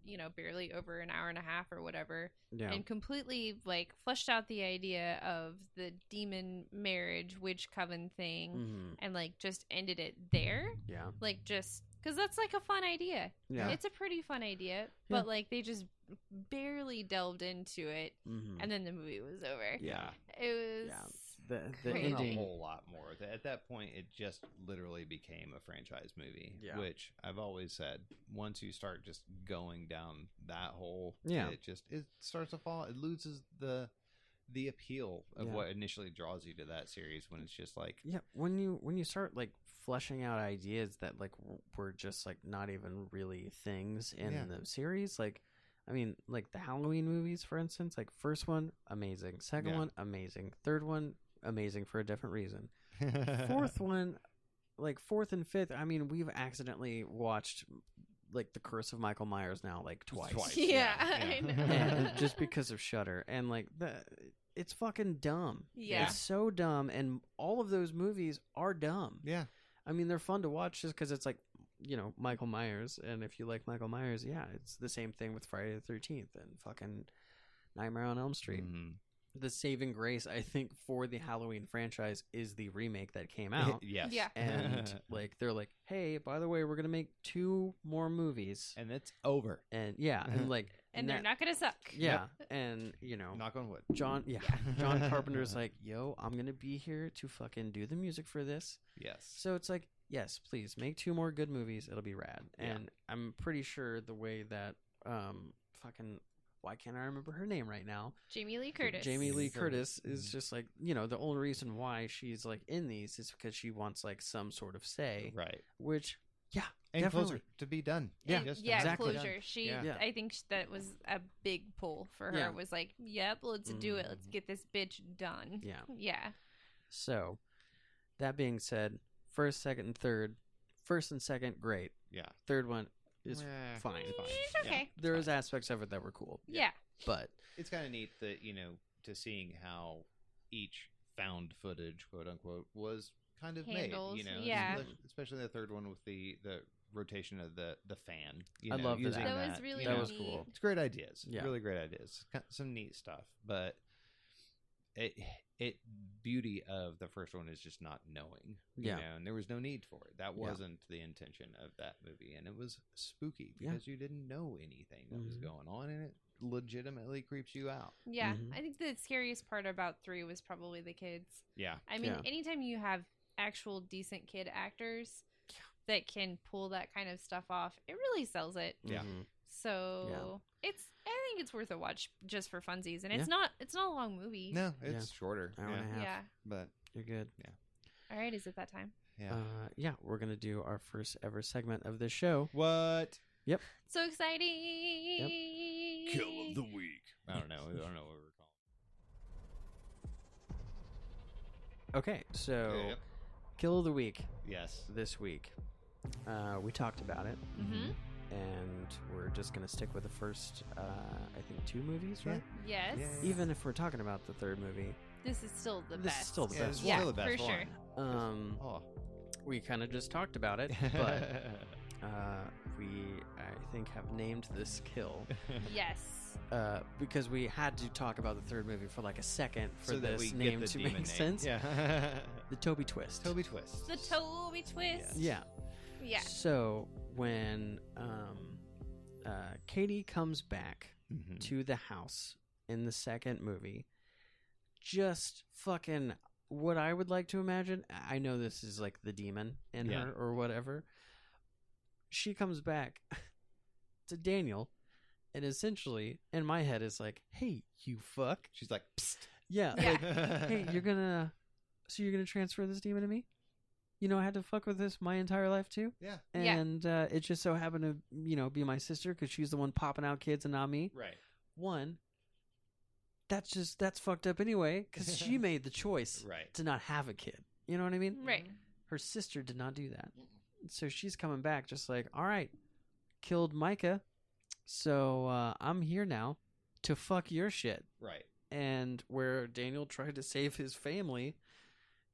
you know, barely over an hour and a half or whatever, yeah. and completely like fleshed out the idea of the demon marriage witch coven thing, Mhm. and like just ended it there, Yeah. like just because that's like a fun idea. Yeah. It's a pretty fun idea, but like they just barely delved into it, Mhm. and then the movie was over. Yeah. It was. Yeah. The Crazy. a ending. whole lot more. At that point, it just literally became a franchise movie. Yeah. Which I've always said, once you start just going down that hole, Yeah. it starts to fall. It loses the appeal of Yeah. what initially draws you to that series when it's just like Yeah, when you start like fleshing out ideas that like were just like not even really things in Yeah. the series, like I mean, like the Halloween movies, for instance, like first one amazing, second Yeah. one amazing, third one amazing for a different reason, fourth one, like fourth and fifth. I mean, we've accidentally watched like The Curse of Michael Myers now like twice. Yeah, I know. And just because of Shudder, and like it's fucking dumb. Yeah. It's so dumb, and all of those movies are dumb. yeah. I mean, they're fun to watch just because it's like, you know, Michael Myers, and if you like Michael Myers, yeah, it's the same thing with Friday the 13th and fucking Nightmare on Elm Street. Mhm. The saving grace, I think, for the Halloween franchise is the remake that came out. Yes. Yeah. And like they're like, hey, by the way, we're gonna make 2 more movies, and it's over. and yeah, and like, And they're that- not gonna suck. yeah, and you know, Knock on wood. John Carpenter's like, yo, I'm gonna be here to fucking do the music for this. Yes. So it's like, yes, please make 2 more good movies. It'll be rad. Yeah. And I'm pretty sure the way that fucking, why can't I remember her name right now? Jamie Lee Curtis. Jamie Lee Curtis Mhm. is just like, you know, the only reason why she's like in these is because she wants like some sort of say, Right. which, yeah, And definitely. closer to be done. Yeah, And- Just yeah, exactly. closure. She, Yeah. I think that was a big pull for her. Yeah. Was like, yep, let's do it. Let's Mhm. get this bitch done. Yeah. Yeah. So, that being said, first, second, and third, first and second, great. Yeah. Third one is Eh, fine. it's fine. It's Yeah. okay. There was aspects of it that were cool, Yeah. but It's kind of neat that, you know, to seeing how each found footage, quote unquote, was kind of Handled, made. You know, yeah. especially the third one with the rotation of the fan. You I know, love that. using That was really you that know. was neat. cool. It's great ideas. Yeah. Really great ideas. Some neat stuff, but beauty of the first one is just not knowing. You Yeah. know, and there was no need for it. That Yeah. wasn't the intention of that movie, and it was spooky because you didn't know anything that was going on, and it legitimately creeps you out. Yeah, Mhm. I think the scariest part about 3 was probably the kids. Yeah. I mean, Yeah. anytime you have actual decent kid actors that can pull that kind of stuff off, it really sells it. Yeah. Mhm. So I think it's worth a watch just for funsies, and Yeah. it's not a long movie. No, it's shorter. Hour and a half. Yeah. But You're good. All right, is it that time? yeah. Yeah, we're gonna do our first ever segment of this show. What? So exciting! Kill of the week. I don't know. what we're calling. Okay, so Yep. Kill of the Week Yes. this week. We talked about it, Mm-hmm. and we're just gonna stick with the first, I think, 2 movies, right? Yes. Yeah. Even if we're talking about the 3rd movie, This is still the This is best. still the Yeah, best it's Yeah, still the best for one. sure. Oh. we kind of just talked about it, but we, I think, have named this kill Yes. because we had to talk about the 3rd movie for like a second for so that this we can name get the to demon make name. sense. Yeah. The Toby Twist. Toby Twist. The Toby Twist. Yeah. Yeah. So when Katie comes back Mhm. to the house in the 2nd movie, just fucking what I would like to imagine. I know this is like the demon in Yeah. her or whatever. She comes back to Daniel, and essentially in my head is like, "Hey, you fuck." She's like, psst. Yeah, Yeah. like, "Hey, you're gonna transfer this demon to me? You know, I had to fuck with this my entire life too." Yeah. Yeah. And it just so happened to, be my sister because she's the one popping out kids and not me. Right. One, that's fucked up anyway because she made the choice Right. to not have a kid. You know what I mean? Right. Her sister did not do that. So she's coming back just like, all right, killed Micah. So I'm here now to fuck your shit. Right. And where Daniel tried to save his family,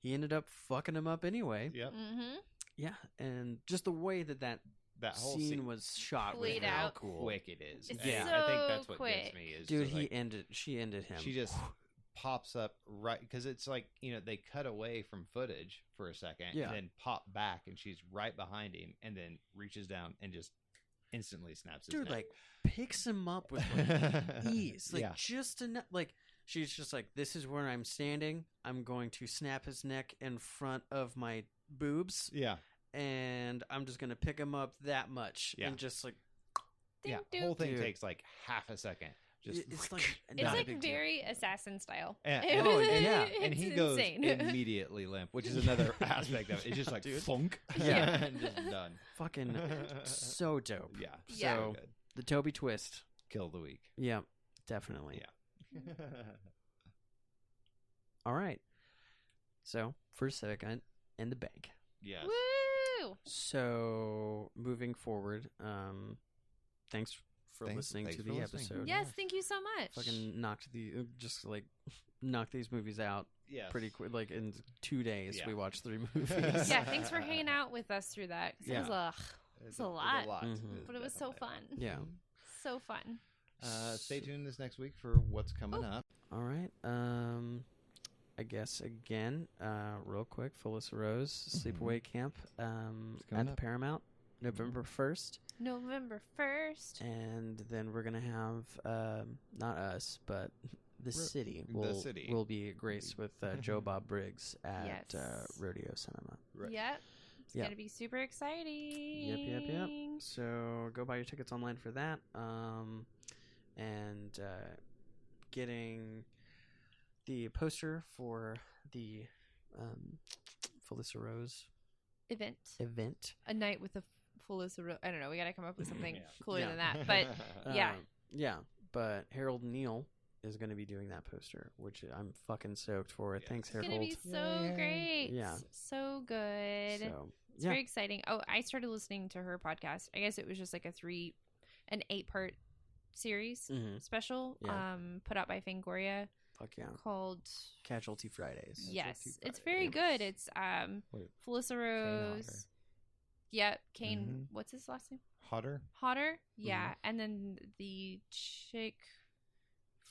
he ended up fucking him up anyway. Yep. Mm-hmm. Yeah. And just the way that That whole scene was shot was Played real out. cool. quick it is. It's And Yeah. I think so that's what quick. gets me is Dude, so, like, she ended him. she just pops up right because it's like they cut away from footage for a second Yeah. and then pop back and she's right behind him and then reaches down and just instantly snaps his Dude, neck. like, picks him up with like, ease. Like, Yeah. just enough. Like, she's just like, this is where I'm standing. I'm going to snap his neck in front of my boobs. Yeah. And I'm just going to pick him up that much. Yeah. And just like, Yeah. Ding, Whole thing Dude. takes like half a second. Just it's like, It's not a like big deal. very assassin style. And, It oh, was- yeah, it's and he goes insane. immediately limp, which is another aspect of it. It's just like Dude. funk, Yeah. and just done. Fucking so dope. Yeah, Yeah. so So, good. the Toby Twist. Kill the week. Yeah, definitely. Yeah. All right. So, first segment in the bank. Yes. Woo! So, moving forward, thanks for listening thanks to for the listening. episode. Yes, thank you so much. Fucking knocked knock these movies out Yes. pretty quick. Like in 2 days, Yeah. we watched 3 movies. Yeah, thanks for hanging out with us through that. 'Cause Yeah. It was It's a lot. Mhm. but it was so definitely. fun. Yeah. So fun. Stay tuned this next week for what's coming up. All right. I guess again, real quick, Felissa Rose Sleepaway Camp coming at the up. Paramount, November 1st, November 1st. and then we're gonna have not us, but the city. the city. will be graced with Joe Bob Briggs at Yes. Rodeo Cinema. Right. Yep. It's Yeah. going to be super exciting. Yep. So go buy your tickets online for that. And getting the poster for the Felissa Rose event. A night with a full list of I don't know. We got to come up with something Yeah. cooler Yeah. than that. But yeah. Yeah. But Harold Neal is going to be doing that poster, which I'm fucking stoked for. Yes. Thanks, It's going Harold. to be so great. Yeah. So good. So, It's yeah. very exciting. Oh, I started listening to her podcast. I guess it was just like an 8-part series Mhm. special Yeah. put out by Fangoria Fuck yeah. called Casualty Fridays. Yes. It's Friday. very good. It's Wait, Felissa Rose. Yep, Kane. What's his last name? Hotter. Hodder. Yeah, and then the chick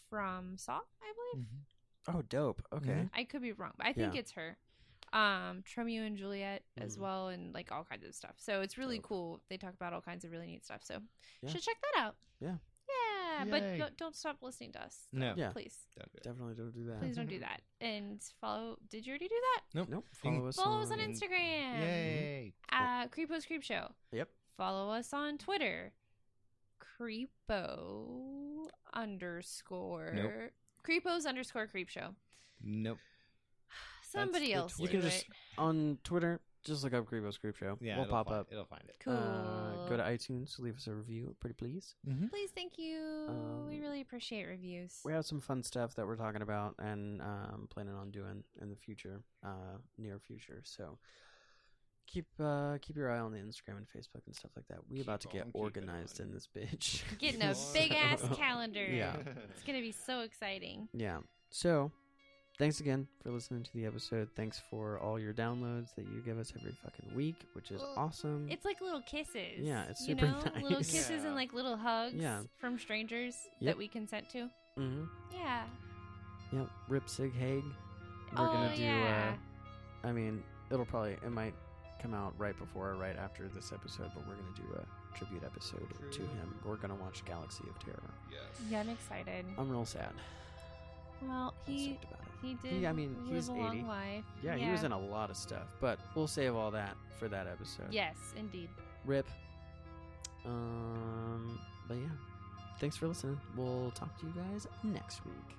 from Saw, I believe. Oh, dope. Okay. Mm-hmm. I could be wrong, but I think Yeah. it's her. Romeo and Juliet as well, and like all kinds of stuff. So it's really Dope. cool. They talk about all kinds of really neat stuff. So Yeah. should check that out. Yeah. Yeah, Yay. but don't stop listening to us. No. Yeah. Please. Don't do it. Definitely don't do that. Please don't do that. And follow. Did you already do that? Nope. Nope. You can Follow us. Follow us on in- Instagram. Yay. Creepo's Creep Show. Yep. Follow us on Twitter. Creepo underscore. Nope. Creepos underscore Creep Show. Nope. Somebody the else. You do can it. just on Twitter. Just look up Creepo's Creep Show. Yeah, we'll it'll pop find- up. It'll find it. Cool. Go to iTunes. Leave us a review. Pretty please. Please, thank you. We really appreciate reviews. We have some fun stuff that we're talking about and planning on doing in the future, near future. So keep your eye on the Instagram and Facebook and stuff like that. We Keep about to get on keeping organized on. in this bitch. Getting a big ass calendar. Yeah. It's gonna be so exciting. Yeah. So, thanks again for listening to the episode. Thanks for all your downloads that you give us every fucking week, which is Well, awesome. It's like little kisses. Yeah, it's you super know? Little nice. kisses Yeah. and like little hugs Yeah. from strangers Yep. that we consent to. Mm-hmm. Yeah. Yep. Rip Sig Haig. We're gonna do. yeah. I mean, it might come out right before or right after this episode, but we're gonna do a tribute episode to him. We're gonna watch Galaxy of Terror. Yes. Yeah, I'm excited. I'm real sad. Well, I'm he stoked about it. he did. He- I mean, live he's a long 80. life. Yeah, he was in a lot of stuff, but we'll save all that for that episode. Yes, indeed. Rip. But yeah, thanks for listening. We'll talk to you guys next week.